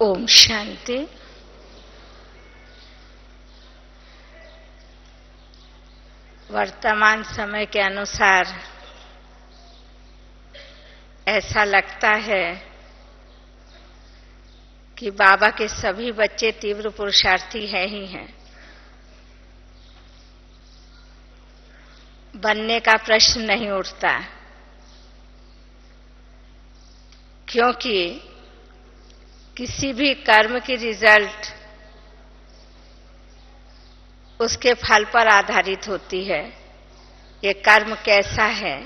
ओम शांति। वर्तमान समय के अनुसार ऐसा लगता है कि बाबा के सभी बच्चे तीव्र पुरुषार्थी हैं ही हैं। बनने का प्रश्न नहीं उठता, क्योंकि किसी भी कर्म की रिजल्ट उसके फल पर आधारित होती है। ये कर्म कैसा है,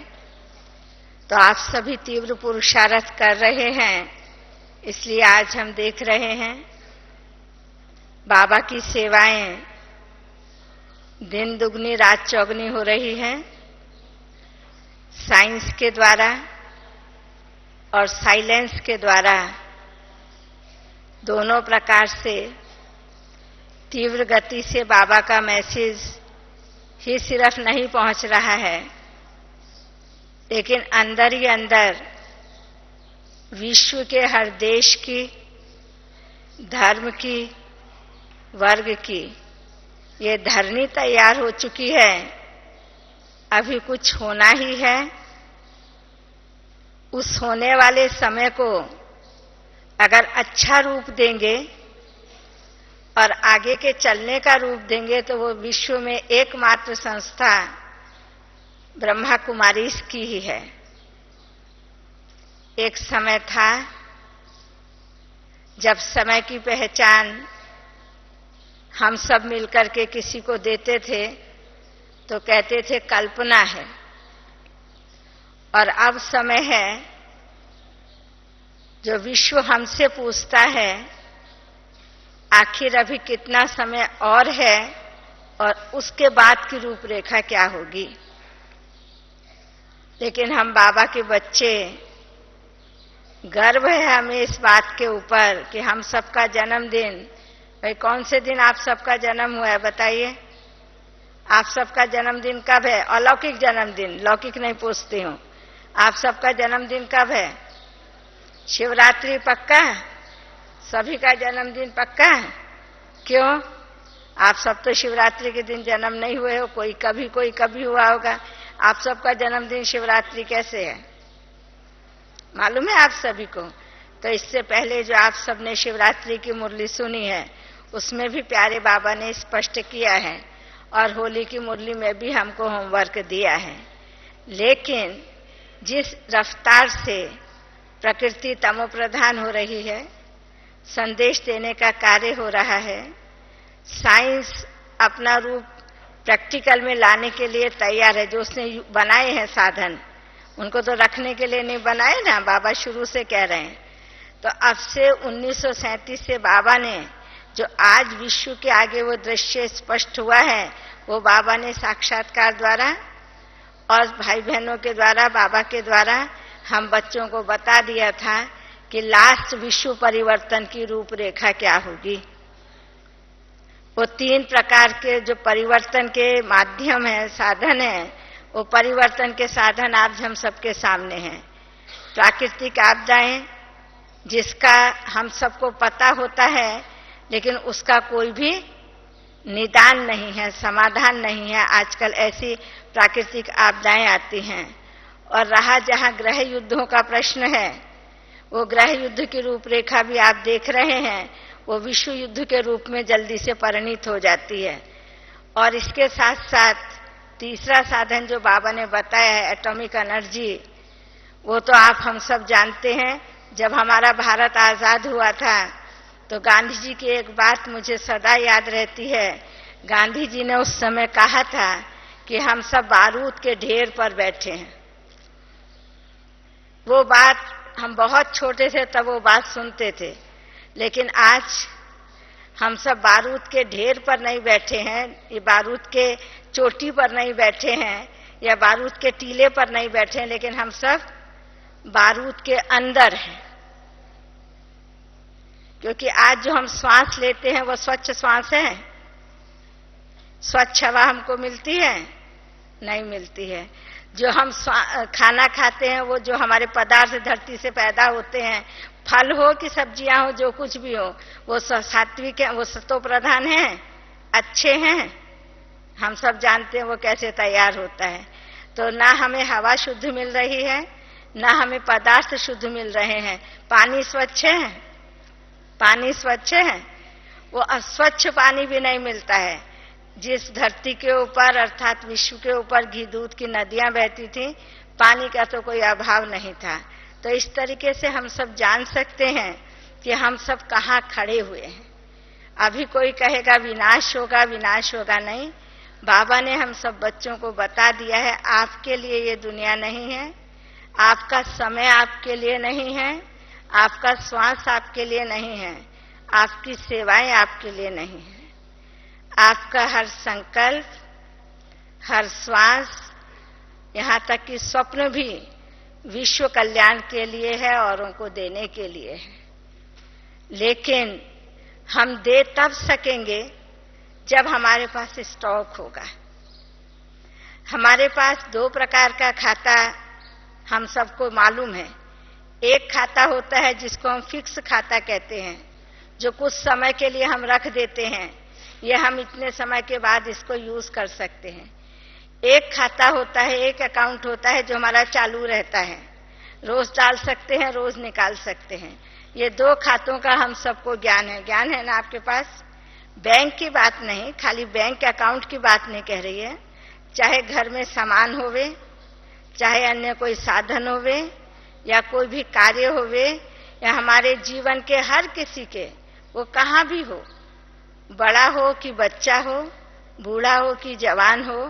तो आप सभी तीव्र पुरुषार्थ कर रहे हैं, इसलिए आज हम देख रहे हैं बाबा की सेवाएं दिन दुगनी रात चौगनी हो रही हैं। साइंस के द्वारा और साइलेंस के द्वारा दोनों प्रकार से तीव्र गति से बाबा का मैसेज ही सिर्फ नहीं पहुंच रहा है, लेकिन अंदर ही अंदर विश्व के हर देश की, धर्म की, वर्ग की ये धरनी तैयार हो चुकी है। अभी कुछ होना ही है। उस होने वाले समय को अगर अच्छा रूप देंगे और आगे के चलने का रूप देंगे तो वो विश्व में एकमात्र संस्था ब्रह्मा कुमारीज की ही है। एक समय था जब समय की पहचान हम सब मिलकर के किसी को देते थे तो कहते थे कल्पना है, और अब समय है जो विश्व हमसे पूछता है आखिर अभी कितना समय और है और उसके बाद की रूपरेखा क्या होगी। लेकिन हम बाबा के बच्चे, गर्व है हमें इस बात के ऊपर कि हम सबका जन्मदिन, भाई कौन से दिन आप सबका जन्म हुआ है बताइए। आप सबका जन्मदिन कब है? अलौकिक जन्मदिन, लौकिक नहीं पूछती हूं। आप सबका जन्मदिन कब है? शिवरात्रि पक्का? सभी का जन्मदिन पक्का? क्यों? आप सब तो शिवरात्रि के दिन जन्म नहीं हुए हो, कोई कभी हुआ होगा। आप सबका जन्मदिन शिवरात्रि कैसे है मालूम है आप सभी को? तो इससे पहले जो आप सबने शिवरात्रि की मुरली सुनी है उसमें भी प्यारे बाबा ने स्पष्ट किया है, और होली की मुरली में भी हमको होमवर्क दिया है। लेकिन जिस रफ्तार से प्रकृति तमोप्रधान हो रही है, संदेश देने का कार्य हो रहा है, साइंस अपना रूप प्रैक्टिकल में लाने के लिए तैयार है। जो उसने बनाए हैं साधन, उनको तो रखने के लिए नहीं बनाए ना, बाबा शुरू से कह रहे हैं। तो अब से 1937 से बाबा ने जो आज विश्व के आगे वो दृश्य स्पष्ट हुआ है, वो बाबा ने साक्षात्कार द्वारा और भाई बहनों के द्वारा, बाबा के द्वारा हम बच्चों को बता दिया था कि लास्ट विश्व परिवर्तन की रूपरेखा क्या होगी। वो 3 प्रकार के जो परिवर्तन के माध्यम है, साधन है, वो परिवर्तन के साधन आज हम सबके सामने हैं। प्राकृतिक आपदाएं जिसका हम सबको पता होता है, लेकिन उसका कोई भी निदान नहीं है, समाधान नहीं है। आजकल ऐसी प्राकृतिक आपदाएं आती हैं। और रहा जहां ग्रह युद्धों का प्रश्न है, वो ग्रह युद्ध की रूपरेखा भी आप देख रहे हैं, वो विश्व युद्ध के रूप में जल्दी से परिणित हो जाती है। और इसके साथ साथ तीसरा साधन जो बाबा ने बताया है, एटॉमिक एनर्जी, वो तो आप हम सब जानते हैं। जब हमारा भारत आजाद हुआ था तो गांधी जी की एक बात मुझे सदा याद रहती है। गांधी जी ने उस समय कहा था कि हम सब बारूद के ढेर पर बैठे हैं। वो बात हम बहुत छोटे थे तब वो बात सुनते थे, लेकिन आज हम सब बारूद के ढेर पर नहीं बैठे हैं, ये बारूद के चोटी पर नहीं बैठे हैं या बारूद के टीले पर नहीं बैठे हैं, लेकिन हम सब बारूद के अंदर हैं। क्योंकि आज जो हम श्वास लेते हैं वो स्वच्छ श्वास है? स्वच्छ हवा हमको मिलती है? नहीं मिलती है। जो हम खाना खाते हैं, वो जो हमारे पदार्थ धरती से पैदा होते हैं, फल हो कि सब्जियां हो, जो कुछ भी हो, वो सात्विक है, वो सत्व प्रधान है, अच्छे हैं। हम सब जानते हैं वो कैसे तैयार होता है। तो ना हमें हवा शुद्ध मिल रही है, ना हमें पदार्थ शुद्ध मिल रहे हैं। पानी स्वच्छ है, पानी स्वच्छ है, वो अस्वच्छ पानी भी नहीं मिलता है। जिस धरती के ऊपर अर्थात विश्व के ऊपर घी दूध की नदियां बहती थी, पानी का तो कोई अभाव नहीं था। तो इस तरीके से हम सब जान सकते हैं कि हम सब कहाँ खड़े हुए हैं। अभी कोई कहेगा विनाश होगा, विनाश होगा, नहीं। बाबा ने हम सब बच्चों को बता दिया है, आपके लिए ये दुनिया नहीं है, आपका समय आपके लिए नहीं है, आपका श्वास आपके लिए नहीं है, आपकी सेवाएं आपके लिए नहीं है। आपका हर संकल्प, हर श्वास, यहाँ तक कि स्वप्न भी विश्व कल्याण के लिए है, औरों को देने के लिए है। लेकिन हम दे तब सकेंगे जब हमारे पास स्टॉक होगा। हमारे पास दो प्रकार का खाता हम सबको मालूम है। एक खाता होता है जिसको हम फिक्स खाता कहते हैं, जो कुछ समय के लिए हम रख देते हैं, ये हम इतने समय के बाद इसको यूज कर सकते हैं। एक खाता होता है, एक अकाउंट होता है जो हमारा चालू रहता है, रोज डाल सकते हैं, रोज निकाल सकते हैं। ये दो खातों का हम सबको ज्ञान है। ज्ञान है ना आपके पास? बैंक की बात नहीं, खाली बैंक अकाउंट की बात नहीं कह रही है। चाहे घर में सामान होवे, चाहे अन्य कोई साधन होवे, या कोई भी कार्य होवे, या हमारे जीवन के हर किसी के, वो कहाँ भी हो, बड़ा हो कि बच्चा हो, बूढ़ा हो कि जवान हो,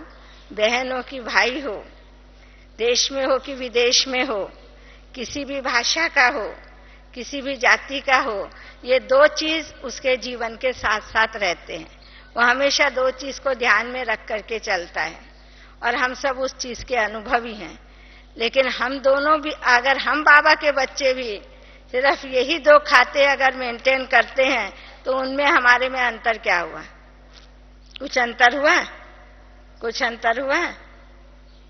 बहन हो कि भाई हो, देश में हो कि विदेश में हो, किसी भी भाषा का हो, किसी भी जाति का हो, ये दो चीज उसके जीवन के साथ साथ रहते हैं। वो हमेशा दो चीज को ध्यान में रख करके चलता है, और हम सब उस चीज के अनुभवी हैं। लेकिन हम दोनों भी, अगर हम बाबा के बच्चे भी सिर्फ यही दो खाते अगर मेंटेन करते हैं, तो उनमें हमारे में अंतर क्या हुआ? कुछ अंतर हुआ? कुछ अंतर हुआ?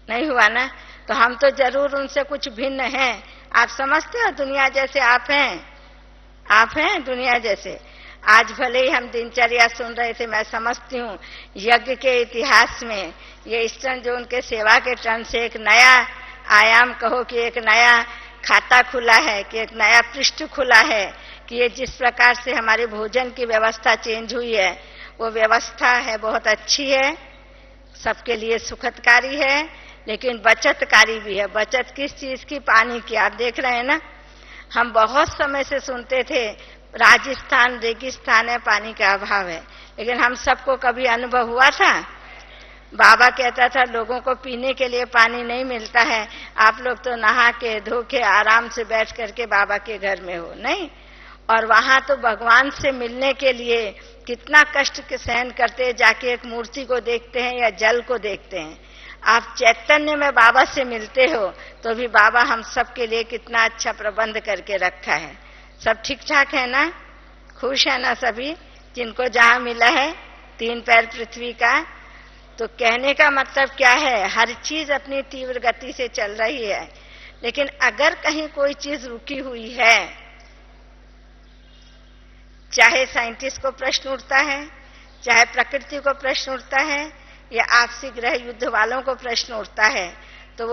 नहीं हुआ ना। तो हम तो जरूर उनसे कुछ भिन्न हैं। आप समझते हो दुनिया जैसे आप हैं? आप हैं दुनिया जैसे। आज भले ही हम दिनचर्या सुन रहे थे, मैं समझती हूँ यज्ञ के इतिहास में ये ईस्टर्न जोन के सेवा के टर्न से एक नया आयाम कहो कि एक नया खाता खुला है, कि एक नया पृष्ठ खुला है, कि ये जिस प्रकार से हमारे भोजन की व्यवस्था चेंज हुई है, वो व्यवस्था है बहुत अच्छी है, सबके लिए सुखदकारी है, लेकिन बचतकारी भी है। बचत किस चीज की? पानी की। आप देख रहे हैं ना, हम बहुत समय से सुनते थे राजस्थान रेगिस्तान है, पानी का अभाव है, लेकिन हम सबको कभी अनुभव हुआ था? बाबा कहता था लोगों को पीने के लिए पानी नहीं मिलता है, आप लोग तो नहा के धो के आराम से बैठ करके बाबा के घर में हो, नहीं? और वहां तो भगवान से मिलने के लिए कितना कष्ट के सहन करते हैं, जाके एक मूर्ति को देखते हैं या जल को देखते हैं। आप चैतन्य में बाबा से मिलते हो तो भी बाबा हम सब के लिए कितना अच्छा प्रबंध करके रखा है। सब ठीक ठाक है ना? खुश है ना सभी जिनको जहां मिला है 3 पैर पृथ्वी का? तो कहने का मतलब क्या है? हर चीज अपनी तीव्र गति से चल रही है, लेकिन अगर कहीं कोई चीज रुकी हुई है, चाहे साइंटिस्ट को प्रश्न उठता है, चाहे प्रकृति को प्रश्न उठता है, या आपसी ग्रह युद्ध वालों को प्रश्न उठता है, तो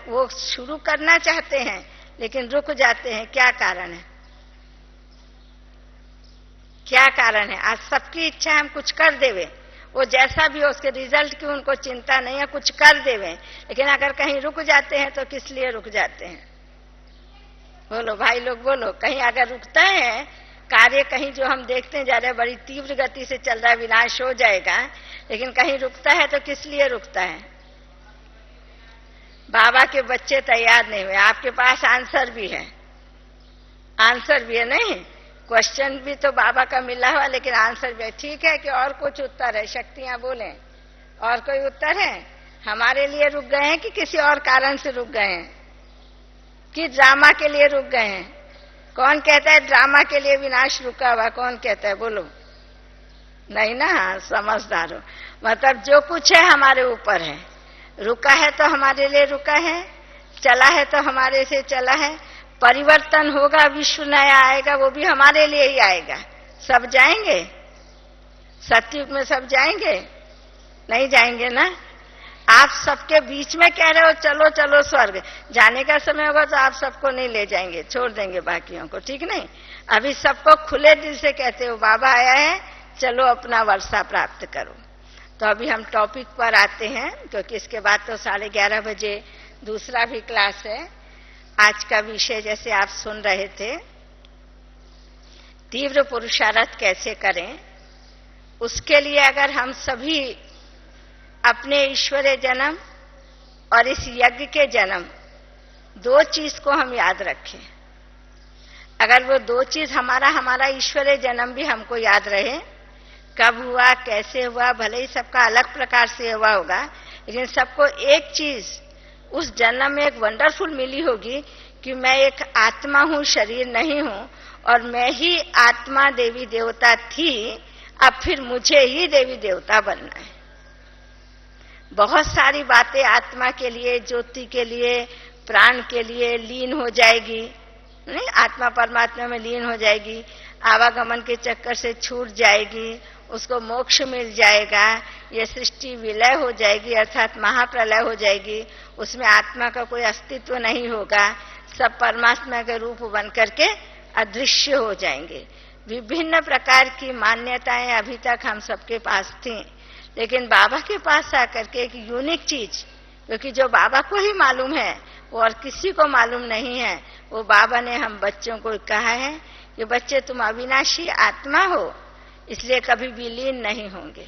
वो शुरू करना चाहते हैं लेकिन रुक जाते हैं। क्या कारण है? क्या कारण है? आज सबकी इच्छा है हम कुछ कर देवे, वो जैसा भी हो उसके रिजल्ट की उनको चिंता नहीं है, कुछ कर देवे, लेकिन अगर कहीं रुक जाते हैं तो किस लिए रुक जाते हैं? बोलो भाई लोग, बोलो। कहीं अगर रुकता है कार्य, कहीं जो हम देखते हैं जा रहे बड़ी तीव्र गति से चल रहा है, विनाश हो जाएगा, लेकिन कहीं रुकता है तो किस लिए रुकता है? बाबा के बच्चे तैयार नहीं हुए। आपके पास आंसर भी है, आंसर भी है, नहीं? क्वेश्चन भी तो बाबा का मिला हुआ, लेकिन आंसर भी है। ठीक है कि और कुछ उत्तर है? शक्तियां बोले, और कोई उत्तर है? हमारे लिए रुक गए हैं कि किसी और कारण से रुक गए हैं, कि ड्रामा के लिए रुक गए हैं? कौन कहता है ड्रामा के लिए विनाश रुका हुआ? कौन कहता है? बोलो। नहीं ना, समझदार हो। मतलब जो कुछ है हमारे ऊपर है, रुका है तो हमारे लिए रुका है, चला है तो हमारे से चला है। परिवर्तन होगा, विश्व नया आएगा, वो भी हमारे लिए ही आएगा। सब जाएंगे? सतयुग में सब जाएंगे? नहीं जाएंगे ना। आप सबके बीच में कह रहे हो चलो चलो स्वर्ग, जाने का समय होगा तो आप सबको नहीं ले जाएंगे, छोड़ देंगे बाकियों को, ठीक नहीं। अभी सबको खुले दिल से कहते हो बाबा आया है, चलो अपना वर्षा प्राप्त करो। तो अभी हम टॉपिक पर आते हैं, क्योंकि इसके बाद तो 11:30 बजे दूसरा भी क्लास है। आज का विषय जैसे आप सुन रहे थे, तीव्र पुरुषार्थ कैसे करें, उसके लिए अगर हम सभी अपने ईश्वरीय जन्म और इस यज्ञ के जन्म, दो चीज को हम याद रखें। अगर वो दो चीज हमारा ईश्वरीय जन्म भी हमको याद रहे, कब हुआ, कैसे हुआ, भले ही सबका अलग प्रकार से हुआ होगा, लेकिन सबको एक चीज उस जन्म में एक वंडरफुल मिली होगी कि मैं एक आत्मा हूं, शरीर नहीं हूं, और मैं ही आत्मा देवी देवता थी, अब फिर मुझे ही देवी देवता बनना है। बहुत सारी बातें आत्मा के लिए, ज्योति के लिए, प्राण के लिए लीन हो जाएगी, नहीं, आत्मा परमात्मा में लीन हो जाएगी, आवागमन के चक्कर से छूट जाएगी, उसको मोक्ष मिल जाएगा, ये सृष्टि विलय हो जाएगी, अर्थात महाप्रलय हो जाएगी, उसमें आत्मा का कोई अस्तित्व नहीं होगा, सब परमात्मा के रूप बन करके अदृश्य हो जाएंगे। विभिन्न प्रकार की मान्यताएं अभी तक हम सबके पास थी, लेकिन बाबा के पास आकर के एक यूनिक चीज, क्योंकि जो बाबा को ही मालूम है वो और किसी को मालूम नहीं है, वो बाबा ने हम बच्चों को कहा है कि बच्चे तुम अविनाशी आत्मा हो, इसलिए कभी विलीन नहीं होंगे,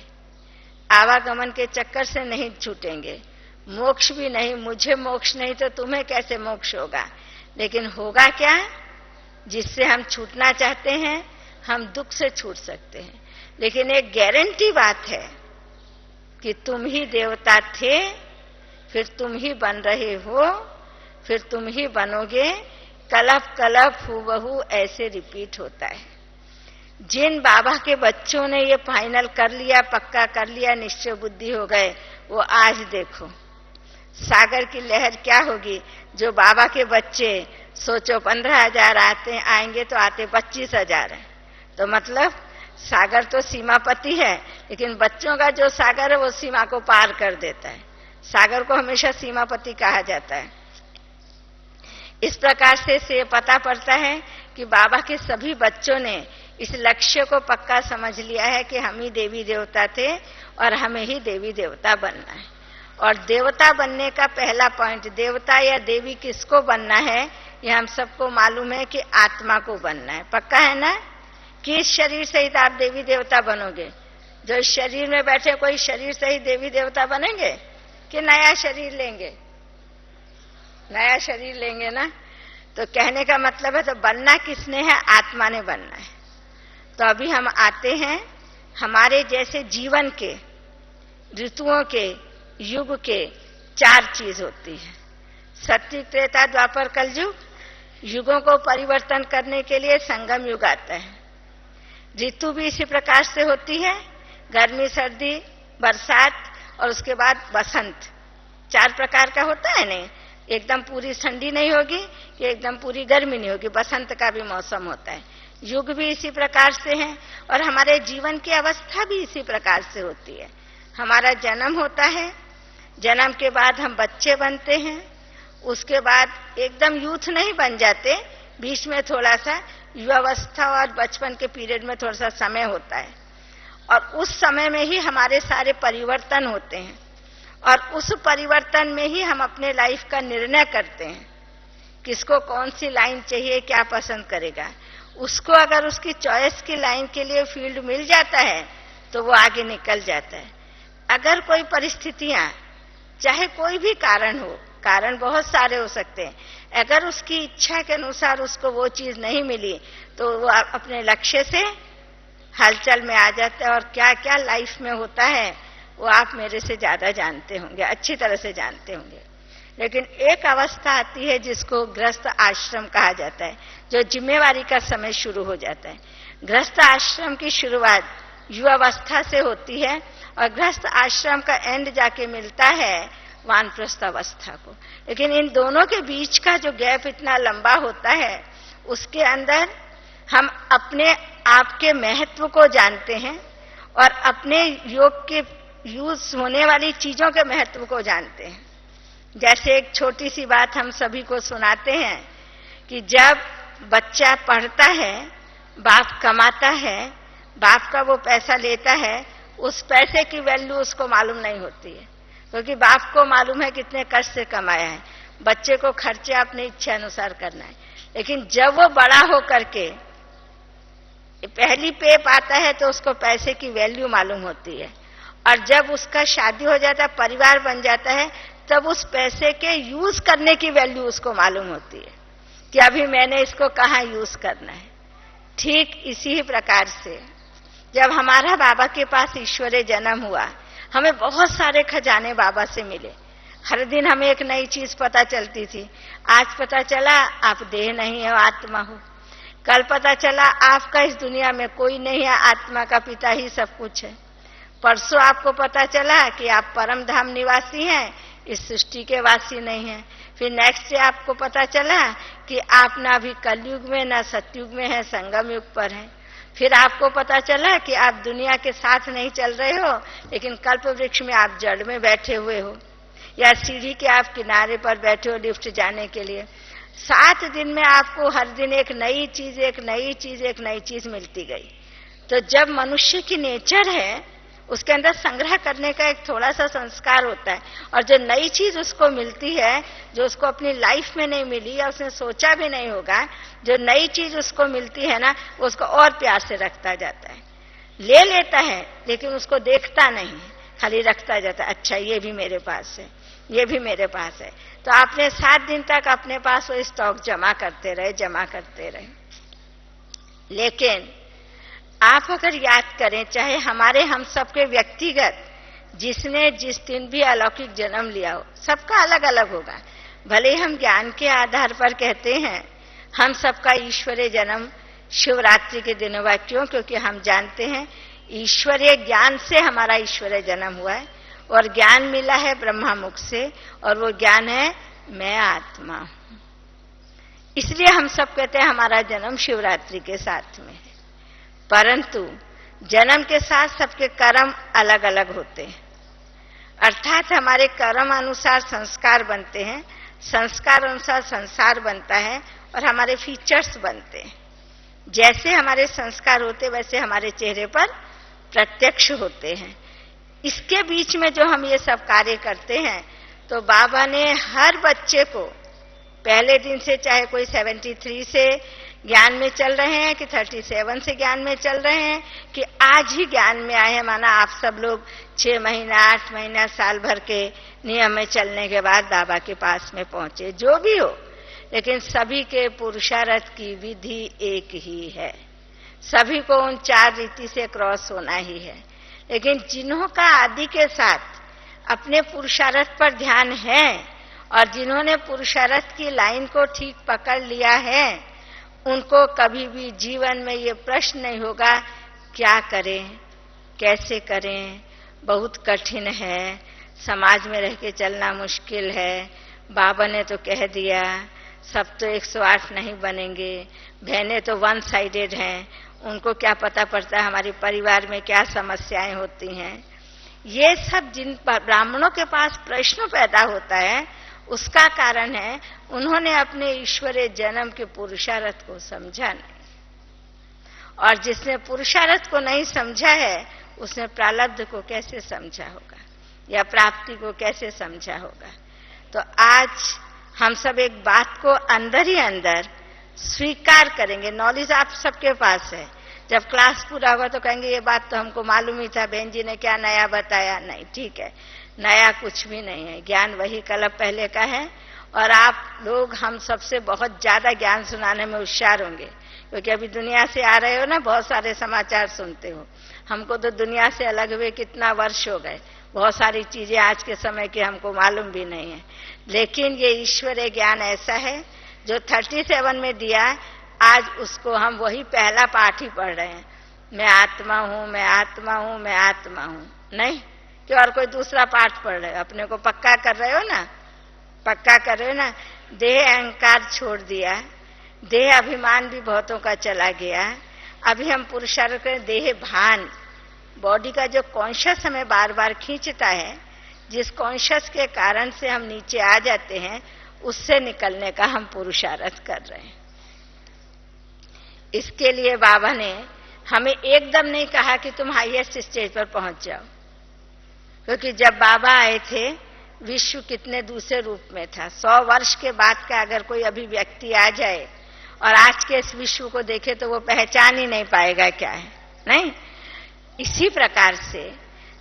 आवागमन के चक्कर से नहीं छूटेंगे, मोक्ष भी नहीं, मुझे मोक्ष नहीं तो तुम्हें कैसे मोक्ष होगा। लेकिन होगा क्या, जिससे हम छूटना चाहते हैं हम दुख से छूट सकते हैं, लेकिन एक गारंटी बात है कि तुम ही देवता थे, फिर तुम ही बन रहे हो, फिर तुम ही बनोगे, कलप कलप हूबहू ऐसे रिपीट होता है। जिन बाबा के बच्चों ने ये फाइनल कर लिया, पक्का कर लिया, निश्चय बुद्धि हो गए, वो आज देखो सागर की लहर क्या होगी। जो बाबा के बच्चे सोचो 15,000 आएंगे तो आते 25,000 है, तो मतलब सागर तो सीमापति है, लेकिन बच्चों का जो सागर है वो सीमा को पार कर देता है। सागर को हमेशा सीमापति कहा जाता है। इस प्रकार से पता पड़ता है कि बाबा के सभी बच्चों ने इस लक्ष्य को पक्का समझ लिया है कि हम ही देवी देवता थे और हमें ही देवी देवता बनना है। और देवता बनने का पहला पॉइंट, देवता या देवी किसको बनना है, ये हम सबको मालूम है कि आत्मा को बनना है। पक्का है ना कि इस शरीर सहित आप देवी देवता बनोगे। जो इस शरीर में बैठे कोई शरीर सहित देवी देवता बनेंगे कि नया शरीर लेंगे? नया शरीर लेंगे ना। तो कहने का मतलब है, तो बनना किसने है? आत्मा ने बनना है। तो अभी हम आते हैं, हमारे जैसे जीवन के, ऋतुओं के, युग के 4 चीज होती है। सत्युग, त्रेता, द्वापर, कलयुग। युगों को परिवर्तन करने के लिए संगम युग आता है। ऋतु भी इसी प्रकार से होती है, गर्मी, सर्दी, बरसात और उसके बाद बसंत। 4 प्रकार का होता है नहीं, एकदम पूरी ठंडी नहीं होगी कि एकदम पूरी गर्मी नहीं होगी, बसंत का भी मौसम होता है। युग भी इसी प्रकार से है और हमारे जीवन की अवस्था भी इसी प्रकार से होती है। हमारा जन्म होता है, जन्म के बाद हम बच्चे बनते हैं, उसके बाद एकदम यूथ नहीं बन जाते, बीच में थोड़ा सा युवावस्था और बचपन के पीरियड में थोड़ा सा समय होता है, और उस समय में ही हमारे सारे परिवर्तन होते हैं, और उस परिवर्तन में ही हम अपने लाइफ का निर्णय करते हैं, किसको कौन सी लाइन चाहिए, क्या पसंद करेगा। उसको अगर उसकी चॉइस की लाइन के लिए फील्ड मिल जाता है तो वो आगे निकल जाता है। अगर कोई परिस्थितियां, चाहे कोई भी कारण हो, कारण बहुत सारे हो सकते हैं, अगर उसकी इच्छा के अनुसार उसको वो चीज नहीं मिली तो वो अपने लक्ष्य से हलचल में आ जाता है। और क्या क्या लाइफ में होता है वो आप मेरे से ज्यादा जानते होंगे, अच्छी तरह से जानते होंगे। लेकिन एक अवस्था आती है जिसको गृहस्थ आश्रम कहा जाता है, जो जिम्मेवारी का समय शुरू हो जाता है। गृहस्थ आश्रम की शुरुआत युवावस्था से होती है और गृहस्थ आश्रम का एंड जाके मिलता है वानप्रस्थ अवस्था को। लेकिन इन दोनों के बीच का जो गैप इतना लंबा होता है, उसके अंदर हम अपने आप के महत्व को जानते हैं और अपने योग के यूज होने वाली चीजों के महत्व को जानते हैं। जैसे एक छोटी सी बात हम सभी को सुनाते हैं कि जब बच्चा पढ़ता है, बाप कमाता है, बाप का वो पैसा लेता है, उस पैसे की वैल्यू उसको मालूम नहीं होती है, क्योंकि बाप को मालूम है कितने कष्ट से कमाया है, बच्चे को खर्चे अपनी इच्छा अनुसार करना है। लेकिन जब वो बड़ा हो करके पहली पे पाता है तो उसको पैसे की वैल्यू मालूम होती है, और जब उसका शादी हो जाता है, परिवार बन जाता है, तब उस पैसे के यूज करने की वैल्यू उसको मालूम होती है कि अभी मैंने इसको कहाँ यूज करना है। ठीक इसी ही प्रकार से जब हमारा बाबा के पास ईश्वरीय जन्म हुआ, हमें बहुत सारे खजाने बाबा से मिले। हर दिन हमें एक नई चीज पता चलती थी। आज पता चला आप देह नहीं है, आत्मा हो। कल पता चला आपका इस दुनिया में कोई नहीं है, आत्मा का पिता ही सब कुछ है। परसों आपको पता चला कि आप परम धाम निवासी हैं, इस सृष्टि के वासी नहीं हैं। फिर नेक्स्ट डे आपको पता चला कि आप ना अभी कलयुग में ना सतयुग में है, संगम युग पर है। फिर आपको पता चला कि आप दुनिया के साथ नहीं चल रहे हो, लेकिन कल्प वृक्ष में आप जड़ में बैठे हुए हो, या सीढ़ी के आप किनारे पर बैठे हो लिफ्ट जाने के लिए। 7 दिन में आपको हर दिन एक नई चीज, एक नई चीज, एक नई चीज मिलती गई। तो जब मनुष्य की नेचर है, उसके अंदर संग्रह करने का एक थोड़ा सा संस्कार होता है, और जो नई चीज उसको मिलती है, जो उसको अपनी लाइफ में नहीं मिली या उसने सोचा भी नहीं होगा, जो नई चीज उसको मिलती है ना, उसको और प्यार से रखता जाता है। ले लेता है लेकिन उसको देखता नहीं है, खाली रखता जाता है। अच्छा, ये भी मेरे पास है, ये भी मेरे पास है। तो आपने 7 दिन तक अपने पास वो स्टॉक जमा करते रहे। लेकिन आप अगर याद करें, चाहे हमारे हम सबके व्यक्तिगत जिसने जिस दिन भी अलौकिक जन्म लिया हो, सबका अलग अलग होगा। भले हम ज्ञान के आधार पर कहते हैं हम सबका ईश्वरीय जन्म शिवरात्रि के दिन हुआ। क्यों? क्योंकि हम जानते हैं ईश्वरीय ज्ञान से हमारा ईश्वरीय जन्म हुआ है, और ज्ञान मिला है ब्रह्मा मुख से, और वो ज्ञान है मैं आत्मा हूं। इसलिए हम सब कहते हैं हमारा जन्म शिवरात्रि के साथ में है। परंतु जन्म के साथ सबके कर्म अलग अलग होते हैं, अर्थात हमारे कर्म अनुसार संस्कार बनते हैं, संस्कार अनुसार संसार बनता है, और हमारे फीचर्स बनते हैं। जैसे हमारे संस्कार होते वैसे हमारे चेहरे पर प्रत्यक्ष होते हैं। इसके बीच में जो हम ये सब कार्य करते हैं, तो बाबा ने हर बच्चे को पहले दिन से, चाहे कोई 73 से ज्ञान में चल रहे हैं कि 37 से ज्ञान में चल रहे हैं कि आज ही ज्ञान में आए हैं, माना आप सब लोग 6 महीना 8 महीना साल भर के नियम में चलने के बाद बाबा के पास में पहुंचे, जो भी हो, लेकिन सभी के पुरुषार्थ की विधि एक ही है। सभी को उन 4 रीति से क्रॉस होना ही है। लेकिन जिन्हों का आदि के साथ अपने पुरुषार्थ पर ध्यान है, और जिन्होंने पुरुषार्थ की लाइन को ठीक पकड़ लिया है, उनको कभी भी जीवन में ये प्रश्न नहीं होगा क्या करें, कैसे करें, बहुत कठिन है, समाज में रह के चलना मुश्किल है, बाबा ने तो कह दिया सब तो 108 नहीं बनेंगे, बहनें तो 1 साइडेड हैं, उनको क्या पता पड़ता है हमारे परिवार में क्या समस्याएं होती हैं। ये सब जिन ब्राह्मणों के पास प्रश्न पैदा होता है, उसका कारण है उन्होंने अपने ईश्वरीय जन्म के पुरुषार्थ को समझा नहीं, और जिसने पुरुषार्थ को नहीं समझा है उसने प्रारब्ध को कैसे समझा होगा, या प्राप्ति को कैसे समझा होगा। तो आज हम सब एक बात को अंदर ही अंदर स्वीकार करेंगे। नॉलेज आप सबके पास है, जब क्लास पूरा होगा तो कहेंगे ये बात तो हमको मालूम ही था, बहन जी ने क्या नया बताया। नहीं, ठीक है, नया कुछ भी नहीं है, ज्ञान वही कल्प पहले का है, और आप लोग हम सबसे बहुत ज्यादा ज्ञान सुनाने में होशियार होंगे, क्योंकि अभी दुनिया से आ रहे हो ना, बहुत सारे समाचार सुनते हो। हमको तो दुनिया से अलग हुए कितना वर्ष हो गए, बहुत सारी चीजें आज के समय की हमको मालूम भी नहीं है। लेकिन ये ईश्वरीय ज्ञान ऐसा है जो 37 में दिया, आज उसको हम वही पहला पाठ ही पढ़ रहे हैं, मैं आत्मा हूं, मैं आत्मा हूं, मैं आत्मा हूं। नहीं, कि और कोई दूसरा पाठ पढ़ रहे हो? अपने को पक्का कर रहे हो ना, पक्का कर रहे हो ना। देह अहंकार छोड़ दिया, देह अभिमान भी बहुतों का चला गया। अभी हम पुरुषार्थ करें, देह भान, बॉडी का जो कॉन्शियस हमें बार बार खींचता है, जिस कॉन्शियस के कारण से हम नीचे आ जाते हैं, उससे निकलने का हम पुरुषार्थ कर रहे हैं। इसके लिए बाबा ने हमें एकदम नहीं कहा कि तुम हाईएस्ट स्टेज पर पहुंच जाओ, क्योंकि जब बाबा आए थे विश्व कितने दूसरे रूप में था। 100 वर्ष के बाद का अगर कोई अभी व्यक्ति आ जाए और आज के इस विश्व को देखे तो वो पहचान ही नहीं पाएगा क्या है, नहीं। इसी प्रकार से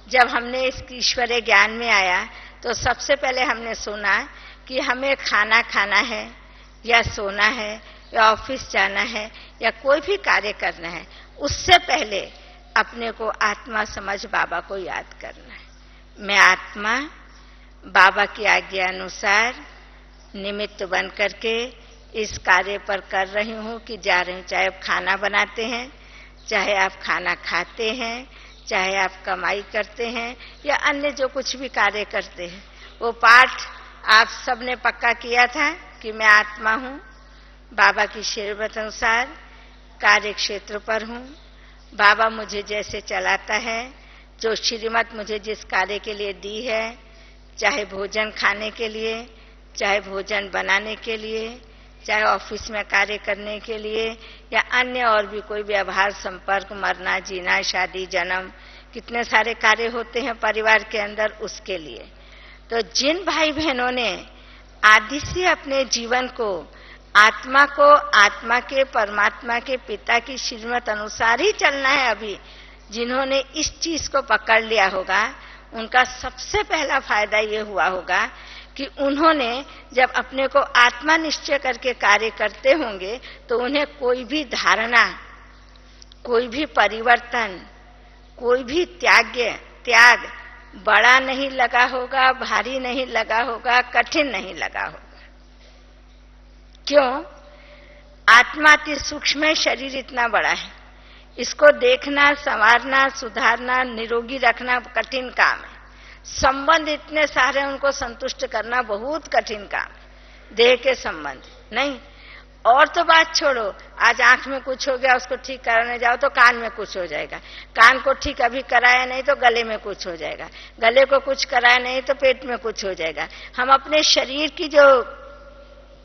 जब हमने इस ईश्वरीय ज्ञान में आया तो सबसे पहले हमने सुना कि हमें खाना खाना है या सोना है या ऑफिस जाना है या कोई भी कार्य करना है, उससे पहले अपने को आत्मा समझ बाबा को याद करना है। मैं आत्मा बाबा की आज्ञा अनुसार निमित्त बन करके इस कार्य पर कर रही हूँ कि जा रही हूँ। चाहे आप खाना बनाते हैं, चाहे आप खाना खाते हैं, चाहे आप कमाई करते हैं या अन्य जो कुछ भी कार्य करते हैं, वो पाठ आप सबने पक्का किया था कि मैं आत्मा हूँ, बाबा की श्रीमत अनुसार कार्य क्षेत्र पर हूँ। बाबा मुझे जैसे चलाता है, जो श्रीमत मुझे जिस कार्य के लिए दी है, चाहे भोजन खाने के लिए, चाहे भोजन बनाने के लिए, चाहे ऑफिस में कार्य करने के लिए या अन्य और भी कोई व्यवहार, संपर्क, मरना, जीना, शादी, जन्म, कितने सारे कार्य होते हैं परिवार के अंदर, उसके लिए। तो जिन भाई बहनों ने आदि से अपने जीवन को आत्मा को आत्मा के परमात्मा के पिता की श्रीमत अनुसार ही चलना है, अभी जिन्होंने इस चीज को पकड़ लिया होगा, उनका सबसे पहला फायदा ये हुआ होगा कि उन्होंने जब अपने को आत्मा निश्चय करके कार्य करते होंगे तो उन्हें कोई भी धारणा, कोई भी परिवर्तन, कोई भी त्याग बड़ा नहीं लगा होगा, भारी नहीं लगा होगा, कठिन नहीं लगा होगा। क्यों? आत्मा अति सूक्ष्म है, शरीर इतना बड़ा है, इसको देखना, संवारना, सुधारना, निरोगी रखना कठिन काम है। संबंध इतने सारे, उनको संतुष्ट करना बहुत कठिन काम है, देह के संबंध नहीं। और तो बात छोड़ो, आज आंख में कुछ हो गया, उसको ठीक कराने जाओ तो कान में कुछ हो जाएगा, कान को ठीक अभी कराया नहीं तो गले में कुछ हो जाएगा, गले को कुछ कराया नहीं तो पेट में कुछ हो जाएगा। हम अपने शरीर की जो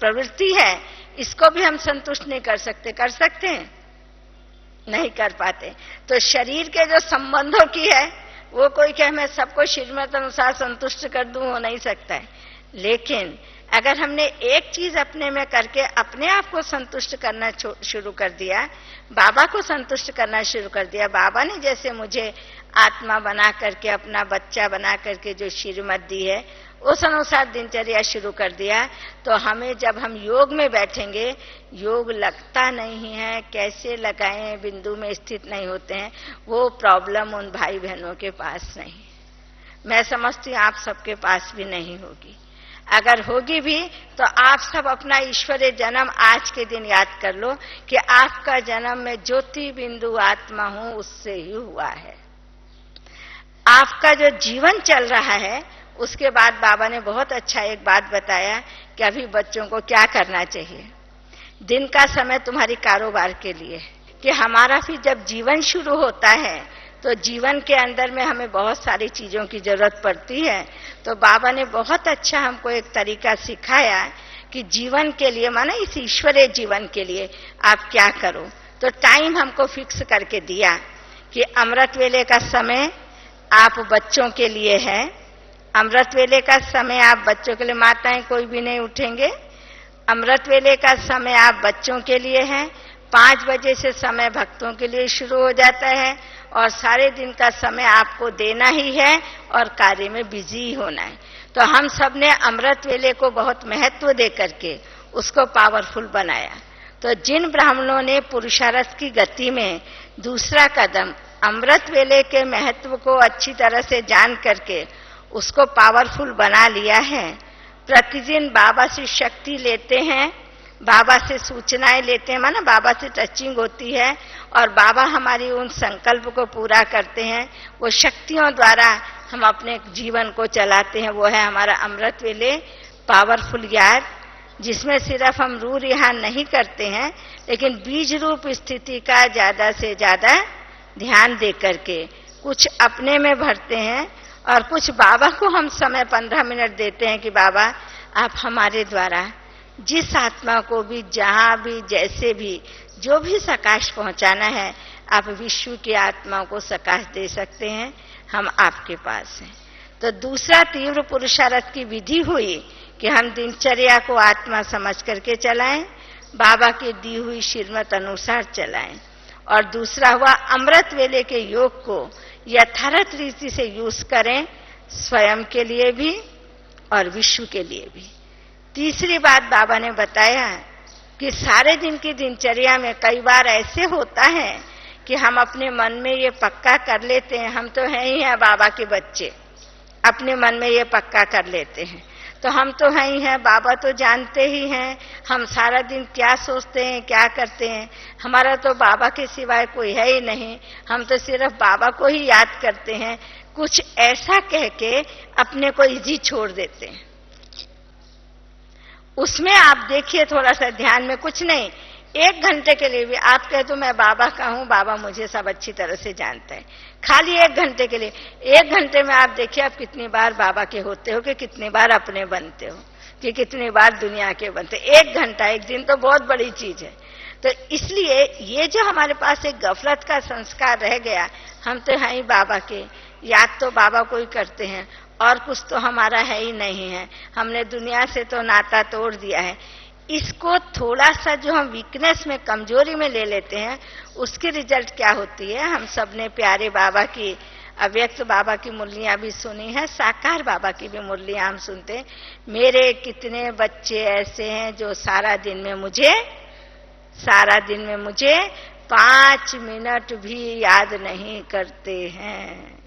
प्रवृत्ति है, इसको भी हम संतुष्ट नहीं कर सकते। कर सकते हैं? नहीं कर पाते। तो शरीर के जो संबंधों की है, वो कोई कहे मैं सबको श्रीमत अनुसार संतुष्ट कर दूं, हो नहीं सकता है। लेकिन अगर हमने एक चीज अपने में करके अपने आप को संतुष्ट करना शुरू कर दिया, बाबा को संतुष्ट करना शुरू कर दिया, बाबा ने जैसे मुझे आत्मा बना करके, अपना बच्चा बना करके जो श्रीमत दी है, उस अनुसार दिनचर्या शुरू कर दिया, तो हमें जब हम योग में बैठेंगे, योग लगता नहीं है, कैसे लगाएं, बिंदु में स्थित नहीं होते हैं, वो प्रॉब्लम उन भाई बहनों के पास नहीं। मैं समझती हूँ आप सबके पास भी नहीं होगी। अगर होगी भी तो आप सब अपना ईश्वरीय जन्म आज के दिन याद कर लो कि आपका जन्म मैं ज्योति बिंदु आत्मा हूं, उससे ही हुआ है। आपका जो जीवन चल रहा है, उसके बाद बाबा ने बहुत अच्छा एक बात बताया कि अभी बच्चों को क्या करना चाहिए। दिन का समय तुम्हारी कारोबार के लिए, कि हमारा भी जब जीवन शुरू होता है तो जीवन के अंदर में हमें बहुत सारी चीजों की जरूरत पड़ती है। तो बाबा ने बहुत अच्छा हमको एक तरीका सिखाया कि जीवन के लिए, माने इस ईश्वरीय जीवन के लिए आप क्या करो। तो टाइम हमको फिक्स करके दिया कि अमृत वेले का समय आप बच्चों के लिए है। अमृत वेले का समय आप बच्चों के लिए, माताएं कोई भी नहीं उठेंगे। अमृत वेले का समय आप बच्चों के लिए है। 5 बजे से समय भक्तों के लिए शुरू हो जाता है और सारे दिन का समय आपको देना ही है और कार्य में बिजी होना है। तो हम सब ने अमृत वेले को बहुत महत्व दे करके उसको पावरफुल बनाया। तो जिन ब्राह्मणों ने पुरुषार्थ की गति में दूसरा कदम अमृत वेले के महत्व को अच्छी तरह से जान करके उसको पावरफुल बना लिया है, प्रतिदिन बाबा से शक्ति लेते हैं, बाबा से सूचनाएं लेते हैं, माना बाबा से टचिंग होती है और बाबा हमारी उन संकल्प को पूरा करते हैं। वो शक्तियों द्वारा हम अपने जीवन को चलाते हैं, वो है हमारा अमृत वेले पावरफुल ज्ञान, जिसमें सिर्फ हम रू रिहान नहीं करते हैं, लेकिन बीज रूप स्थिति का ज्यादा से ज्यादा ध्यान दे करके कुछ अपने में भरते हैं और कुछ बाबा को हम समय 15 मिनट देते हैं कि बाबा आप हमारे द्वारा जिस आत्मा को भी, जहां भी, जैसे भी, जो भी सकाश पहुंचाना है, आप विश्व की आत्माओं को सकाश दे सकते हैं, हम आपके पास हैं। तो दूसरा तीव्र पुरुषार्थ की विधि हुई कि हम दिनचर्या को आत्मा समझ करके चलाएं, बाबा की दी हुई श्रीमत अनुसार चलाएं। और दूसरा हुआ अमृत वेले के योग को यथार्थ रीति से यूज करें, स्वयं के लिए भी और विश्व के लिए भी। तीसरी बात बाबा ने बताया कि सारे दिन की दिनचर्या में कई बार ऐसे होता है कि हम अपने मन में ये पक्का कर लेते हैं, हम तो हैं ही हैं बाबा के बच्चे, अपने मन में ये पक्का कर लेते हैं, तो हम तो हैं ही हैं, बाबा तो जानते ही हैं हम सारा दिन क्या सोचते हैं, क्या करते हैं, हमारा तो बाबा के सिवाय कोई है ही नहीं, हम तो सिर्फ बाबा को ही याद करते हैं। कुछ ऐसा कह के अपने को इजी छोड़ देते हैं। उसमें आप देखिए थोड़ा सा ध्यान में, कुछ नहीं, 1 घंटे के लिए भी आप कहे तो मैं बाबा का हूं, बाबा मुझे सब अच्छी तरह से जानता है, खाली 1 घंटे के लिए, 1 घंटे में आप देखिए आप कितनी बार बाबा के होते हो, कि कितनी बार अपने बनते हो, कि कितनी बार दुनिया के बनते। 1 घंटा, 1 दिन तो बहुत बड़ी चीज है। तो इसलिए ये जो हमारे पास एक गफलत का संस्कार रह गया, हम तो हैं ही बाबा के, याद तो बाबा को ही करते हैं, और कुछ तो हमारा है ही नहीं है, हमने दुनिया से तो नाता तोड़ दिया है। इसको थोड़ा सा जो हम वीकनेस में, कमजोरी में ले लेते हैं, उसकी रिजल्ट क्या होती है। हम सबने प्यारे बाबा की, अव्यक्त बाबा की मुरलियां भी सुनी है, साकार बाबा की भी मुरलियां हम सुनते हैं। मेरे कितने बच्चे ऐसे हैं जो सारा दिन में मुझे 5 मिनट भी याद नहीं करते हैं।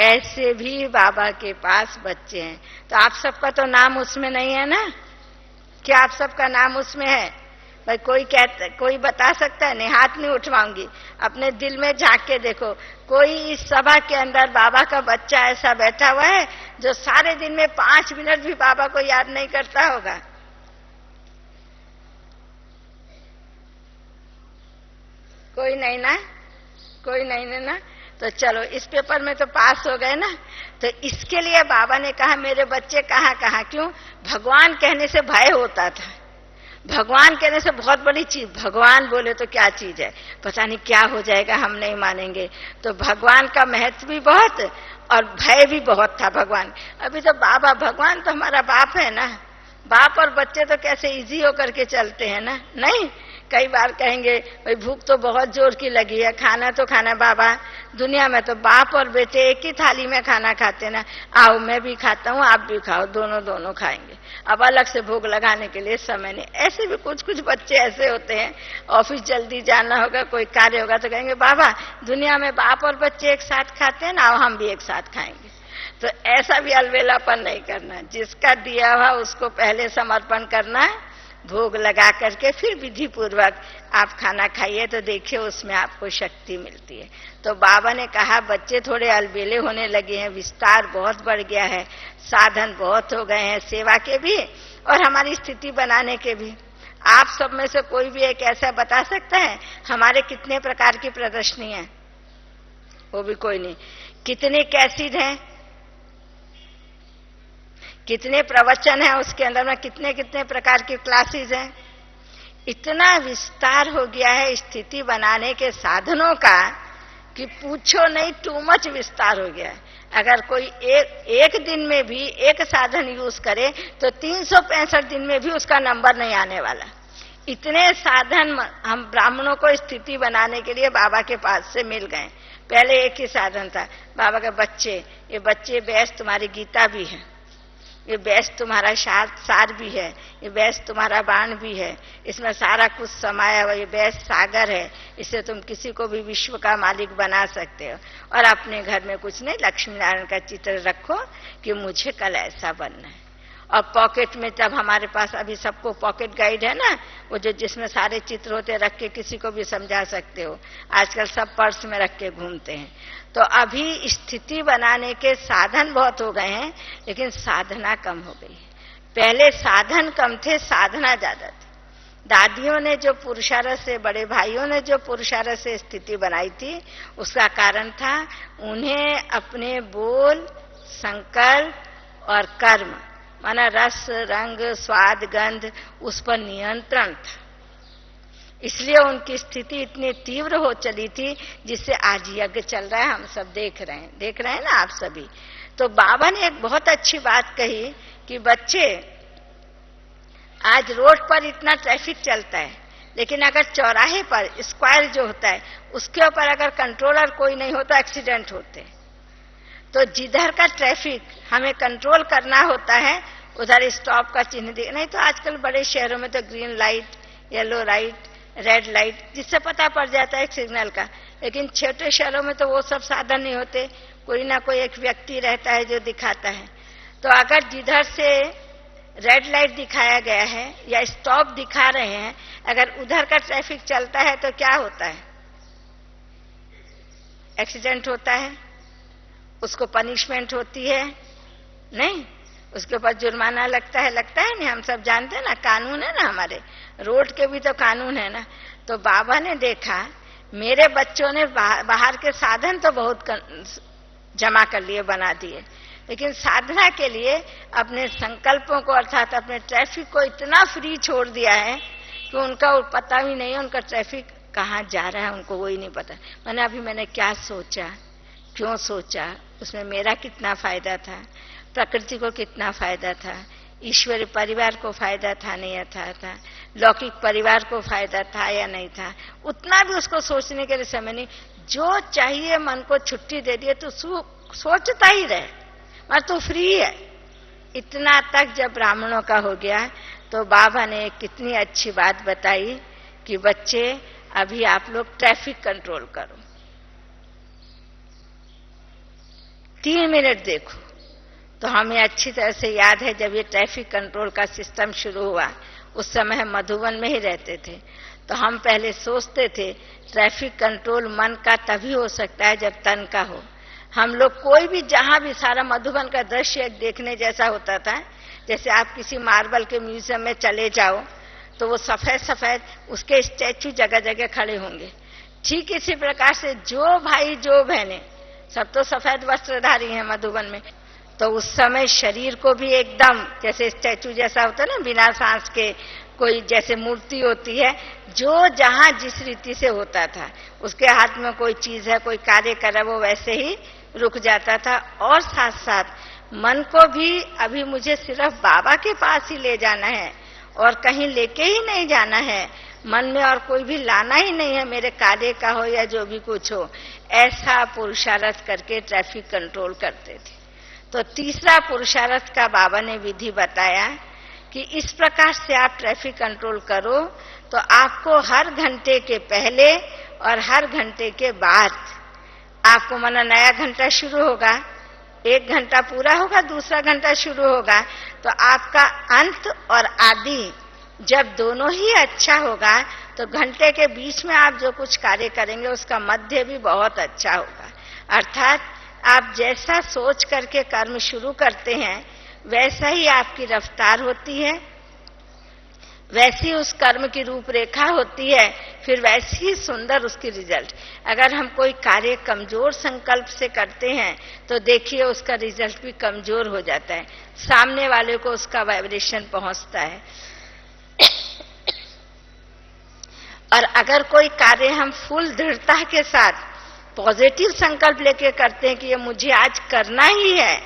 ऐसे भी बाबा के पास बच्चे हैं। तो आप सबका तो नाम उसमें नहीं है ना? क्या आप सबका नाम उसमें है? भाई कोई बता सकता है? नहीं, हाथ नहीं उठवाऊंगी। अपने दिल में झांक के देखो, कोई इस सभा के अंदर बाबा का बच्चा ऐसा बैठा हुआ है जो सारे दिन में 5 मिनट भी बाबा को याद नहीं करता होगा? कोई नहीं ना? कोई नहीं ना? तो चलो, इस पेपर में तो पास हो गए ना। तो इसके लिए बाबा ने कहा मेरे बच्चे कहाँ, क्यों? भगवान कहने से भय होता था। भगवान कहने से बहुत बड़ी चीज, भगवान बोले तो क्या चीज है, पता नहीं क्या हो जाएगा, हम नहीं मानेंगे। तो भगवान का महत्व भी बहुत और भय भी बहुत था भगवान। अभी तो बाबा, भगवान तो हमारा बाप है ना। बाप और बच्चे तो कैसे इजी होकर के चलते हैं ना? नहीं, कई बार कहेंगे भाई भूख तो बहुत जोर की लगी है, खाना तो खाना। बाबा, दुनिया में तो बाप और बेटे एक ही थाली में खाना खाते ना। आओ मैं भी खाता हूँ, आप भी खाओ, दोनों खाएंगे। अब अलग से भोग लगाने के लिए समय नहीं। ऐसे भी कुछ बच्चे ऐसे होते हैं, ऑफिस जल्दी जाना होगा, कोई कार्य होगा तो कहेंगे बाबा दुनिया में बाप और बच्चे एक साथ खाते हैं ना, आओ हम भी एक साथ खाएंगे। तो ऐसा भी अलवेलापन नहीं करना। जिसका दिया हुआ उसको पहले समर्पण करना, भोग लगा करके फिर विधि पूर्वक आप खाना खाइए, तो देखिए उसमें आपको शक्ति मिलती है। तो बाबा ने कहा बच्चे थोड़े अलबेले होने लगे हैं, विस्तार बहुत बढ़ गया है, साधन बहुत हो गए हैं, सेवा के भी और हमारी स्थिति बनाने के भी। आप सब में से कोई भी एक ऐसा बता सकता है हमारे कितने प्रकार की प्रदर्शनी है? वो भी कोई नहीं। कितने कैसेट हैं, कितने प्रवचन है उसके अंदर में, कितने प्रकार की क्लासेस हैं। इतना विस्तार हो गया है स्थिति बनाने के साधनों का कि पूछो नहीं, टू मच विस्तार हो गया है। अगर कोई एक दिन में भी एक साधन यूज करे तो 365 दिन में भी उसका नंबर नहीं आने वाला। इतने साधन हम ब्राह्मणों को स्थिति बनाने के लिए बाबा के पास से मिल गए। पहले एक ही साधन था, बाबा के बच्चे, ये बच्चे बैस तुम्हारी गीता भी है, ये बैस तुम्हारा सार भी है, ये बैस तुम्हारा बाण भी है, इसमें सारा कुछ समाया हुआ, ये बैस सागर है, इससे तुम किसी को भी विश्व का मालिक बना सकते हो। और अपने घर में कुछ नहीं, लक्ष्मी नारायण का चित्र रखो कि मुझे कल ऐसा बनना है। और पॉकेट में, जब हमारे पास अभी सबको पॉकेट गाइड है ना, वो जो जिसमें सारे चित्र होते, रख के किसी को भी समझा सकते हो। आजकल सब पर्स में रख के घूमते हैं। तो अभी स्थिति बनाने के साधन बहुत हो गए हैं, लेकिन साधना कम हो गई है। पहले साधन कम थे, साधना ज्यादा थी। दादियों ने जो पुरुषार्थ से, बड़े भाइयों ने जो पुरुषार्थ से स्थिति बनाई थी, उसका कारण था उन्हें अपने बोल, संकल्प और कर्म, माना रस, रंग, स्वाद, गंध, उस पर नियंत्रण था। इसलिए उनकी स्थिति इतनी तीव्र हो चली थी, जिससे आज यज्ञ चल रहा है, हम सब देख रहे हैं ना आप सभी। तो बाबा ने एक बहुत अच्छी बात कही कि बच्चे, आज रोड पर इतना ट्रैफिक चलता है, लेकिन अगर चौराहे पर स्क्वायर जो होता है, उसके ऊपर अगर कंट्रोलर कोई नहीं होता, एक्सीडेंट होते हैं। तो जिधर का ट्रैफिक हमें कंट्रोल करना होता है, उधर स्टॉप का चिन्ह दिख, नहीं तो आजकल बड़े शहरों में तो green light, yellow light, red light, जिससे पता पड़ जाता है सिग्नल का। लेकिन छोटे शहरों में तो वो सब साधन नहीं होते, कोई ना कोई एक व्यक्ति रहता है जो दिखाता है। तो अगर जिधर से रेड लाइट दिखाया गया है या स्टॉप दिखा रहे हैं, अगर उधर का ट्रैफिक चलता है तो क्या होता है? एक्सीडेंट होता है, उसको पनिशमेंट होती है, नहीं, उसके ऊपर जुर्माना लगता है नहीं, हम सब जानते हैं ना, कानून है ना, हमारे रोड के भी तो कानून है ना। तो बाबा ने देखा मेरे बच्चों ने बाहर के साधन तो बहुत जमा कर लिए, बना दिए, लेकिन साधना के लिए अपने संकल्पों को, अर्थात अपने ट्रैफिक को इतना फ्री छोड़ दिया है कि उनका पता भी नहीं है उनका ट्रैफिक कहाँ जा रहा है, उनको वही नहीं पता। मैंने क्या सोचा, क्यों सोचा, उसमें मेरा कितना फायदा था, प्रकृति को कितना फायदा था, ईश्वरीय परिवार को फायदा था नहीं था, लौकिक परिवार को फायदा था या नहीं था, उतना भी उसको सोचने के लिए समय नहीं। जो चाहिए मन को छुट्टी दे दिए तो सोचता ही रहे, मगर तू फ्री है। इतना तक जब ब्राह्मणों का हो गया तो बाबा ने कितनी अच्छी बात बताई कि बच्चे अभी आप लोग ट्रैफिक कंट्रोल करो, 3 मिनट देखो। तो हमें अच्छी तरह से याद है जब ये ट्रैफिक कंट्रोल का सिस्टम शुरू हुआ, उस समय हम मधुबन में ही रहते थे। तो हम पहले सोचते थे ट्रैफिक कंट्रोल मन का तभी हो सकता है जब तन का हो। हम लोग कोई भी, जहां भी, सारा मधुबन का दृश्य एक देखने जैसा होता था। जैसे आप किसी मार्बल के म्यूजियम में चले जाओ तो वो सफेद सफेद उसके स्टैचू जगह जगह खड़े होंगे। ठीक इसी प्रकार से जो भाई जो बहनें सब तो सफेद वस्त्रधारी हैं मधुबन में, तो उस समय शरीर को भी एकदम जैसे स्टैचू जैसा होता है ना, बिना सांस के कोई जैसे मूर्ति होती है, जो जहां जिस रीति से होता था, उसके हाथ में कोई चीज है, कोई कार्य कर रहा है, वो वैसे ही रुक जाता था। और साथ साथ मन को भी अभी मुझे सिर्फ बाबा के पास ही ले जाना है और कहीं लेके ही नहीं जाना है, मन में और कोई भी लाना ही नहीं है, मेरे कार्य का हो या जो भी कुछ हो, ऐसा पुरुषार्थ करके ट्रैफिक कंट्रोल करते थे। तो तीसरा पुरुषार्थ का बाबा ने विधि बताया कि इस प्रकार से आप ट्रैफिक कंट्रोल करो तो आपको हर घंटे के पहले और हर घंटे के बाद, आपको माना नया घंटा शुरू होगा, 1 घंटा पूरा होगा, दूसरा घंटा शुरू होगा, तो आपका अंत और आदि जब दोनों ही अच्छा होगा तो घंटे के बीच में आप जो कुछ कार्य करेंगे उसका मध्य भी बहुत अच्छा होगा। अर्थात आप जैसा सोच करके कर्म शुरू करते हैं वैसा ही आपकी रफ्तार होती है, वैसी उस कर्म की रूपरेखा होती है, फिर वैसी ही सुंदर उसकी रिजल्ट। अगर हम कोई कार्य कमजोर संकल्प से करते हैं तो देखिए उसका रिजल्ट भी कमजोर हो जाता है, सामने वाले को उसका वाइब्रेशन पहुंचता है। और अगर कोई कार्य हम फुल दृढ़ता के साथ पॉजिटिव संकल्प लेके करते हैं कि ये मुझे आज करना ही है,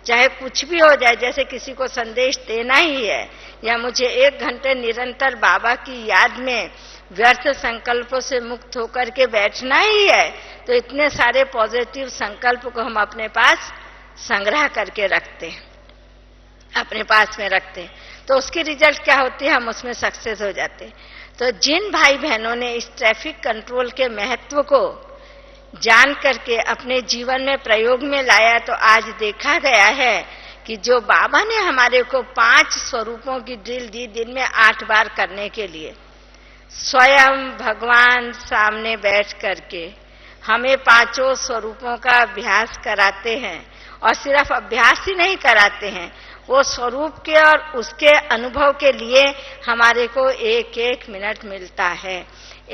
चाहे कुछ भी हो जाए, जैसे किसी को संदेश देना ही है या मुझे 1 घंटे निरंतर बाबा की याद में व्यर्थ संकल्पों से मुक्त होकर के बैठना ही है, तो इतने सारे पॉजिटिव संकल्प को हम अपने पास संग्रह करके रखते हैं, अपने पास में रखते हैं, तो उसकी रिजल्ट क्या होती है, हम उसमें सक्सेस हो जाते हैं। तो जिन भाई बहनों ने इस ट्रैफिक कंट्रोल के महत्व को जान करके अपने जीवन में प्रयोग में लाया, तो आज देखा गया है कि कि जो बाबा ने हमारे को 5 स्वरूपों की ड्रिल दी दिन में 8 बार करने के लिए, स्वयं भगवान सामने बैठ करके हमें 5 स्वरूपों का अभ्यास कराते हैं। और सिर्फ अभ्यास ही नहीं कराते हैं, वो स्वरूप के और उसके अनुभव के लिए हमारे को 1-1 मिनट मिलता है।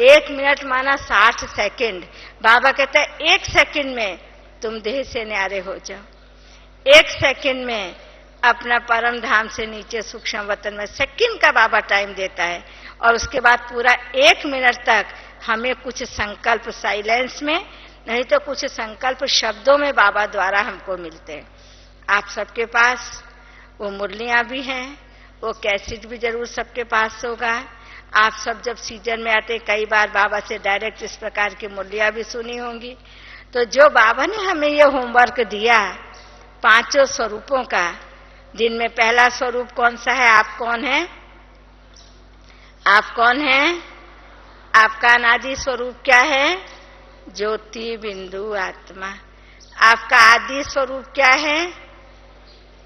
1 मिनट माना 60 सेकंड। बाबा कहते हैं 1 सेकंड में तुम देह से न्यारे हो जाओ। 1 सेकंड में अपना परम धाम से नीचे सूक्ष्म वतन में सेकंड का बाबा टाइम देता है। और उसके बाद पूरा 1 मिनट तक हमें कुछ संकल्प साइलेंस में, नहीं तो कुछ संकल्प शब्दों में बाबा द्वारा हमको मिलते हैं। आप सबके पास वो मुरलियां भी हैं, वो कैसेट भी जरूर सबके पास होगा। आप सब जब सीजन में आते कई बार बाबा से डायरेक्ट इस प्रकार की मुरलियां भी सुनी होंगी। तो जो बाबा ने हमें ये होमवर्क दिया 5 स्वरूपों का, दिन में पहला स्वरूप कौन सा है? आप कौन हैं? आप कौन हैं? आपका अनादि स्वरूप क्या है? ज्योति बिंदु आत्मा। आपका आदि स्वरूप क्या है?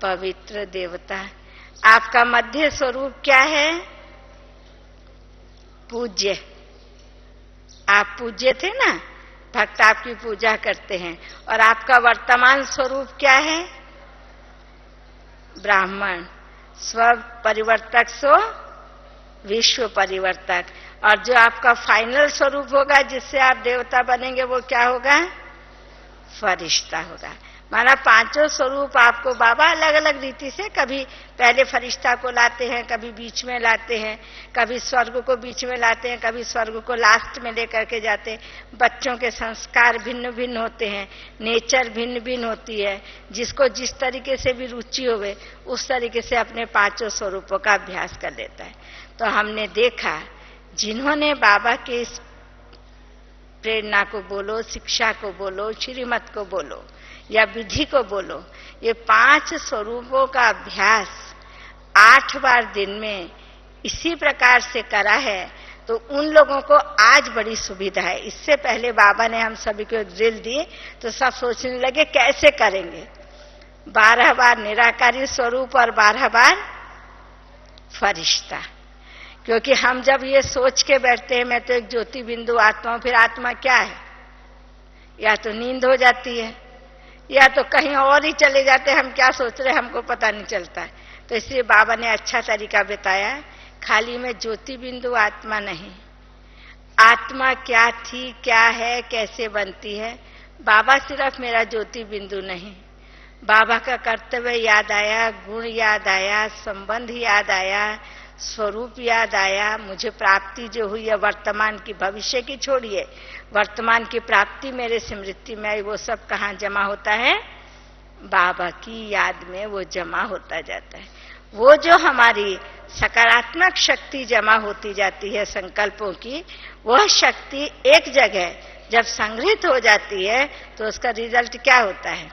पवित्र देवता। आपका मध्य स्वरूप क्या है? पूज्य। आप पूज्य थे ना, भक्त आपकी पूजा करते हैं। और आपका वर्तमान स्वरूप क्या है? ब्राह्मण। स्व परिवर्तक सो विश्व परिवर्तक। और जो आपका फाइनल स्वरूप होगा जिससे आप देवता बनेंगे वो क्या होगा? फरिश्ता होगा। माना 5 स्वरूप आपको बाबा अलग अलग रीति से, कभी पहले फरिश्ता को लाते हैं, कभी बीच में लाते हैं, कभी स्वर्ग को बीच में लाते हैं, कभी स्वर्ग को लास्ट में लेकर के जाते हैं। बच्चों के संस्कार भिन्न भिन्न होते हैं, नेचर भिन्न भिन्न होती है। जिसको जिस तरीके से भी रुचि होवे उस तरीके से अपने 5 स्वरूपों का अभ्यास कर लेता है। तो हमने देखा जिन्होंने बाबा के इस प्रेरणा को बोलो, शिक्षा को बोलो, श्रीमत को बोलो या विधि को बोलो, ये 5 स्वरूपों का अभ्यास 8 बार दिन में इसी प्रकार से करा है, तो उन लोगों को आज बड़ी सुविधा है। इससे पहले बाबा ने हम सभी को एक ड्रिल दी तो सब सोचने लगे कैसे करेंगे। 12 बार निराकारी स्वरूप और 12 बार फरिश्ता। क्योंकि हम जब ये सोच के बैठते हैं मैं तो एक ज्योति बिंदु आत्मा हूं, फिर आत्मा क्या है? या तो नींद हो जाती है या तो कहीं और ही चले जाते हैं, हम क्या सोच रहे हैं हमको पता नहीं चलता है। तो इसलिए बाबा ने अच्छा तरीका बताया, खाली में ज्योति बिंदु आत्मा नहीं, आत्मा क्या थी, क्या है, कैसे बनती है। बाबा सिर्फ मेरा ज्योति बिंदु नहीं, बाबा का कर्तव्य याद आया, गुण याद आया, संबंध याद आया, स्वरूप याद आया, मुझे प्राप्ति जो हुई है वर्तमान की, भविष्य की छोड़िए, वर्तमान की प्राप्ति मेरे स्मृति में आई, वो सब कहाँ जमा होता है? बाबा की याद में वो जमा होता जाता है। वो जो हमारी सकारात्मक शक्ति जमा होती जाती है संकल्पों की, वह शक्ति एक जगह जब संग्रहित हो जाती है तो उसका रिजल्ट क्या होता है?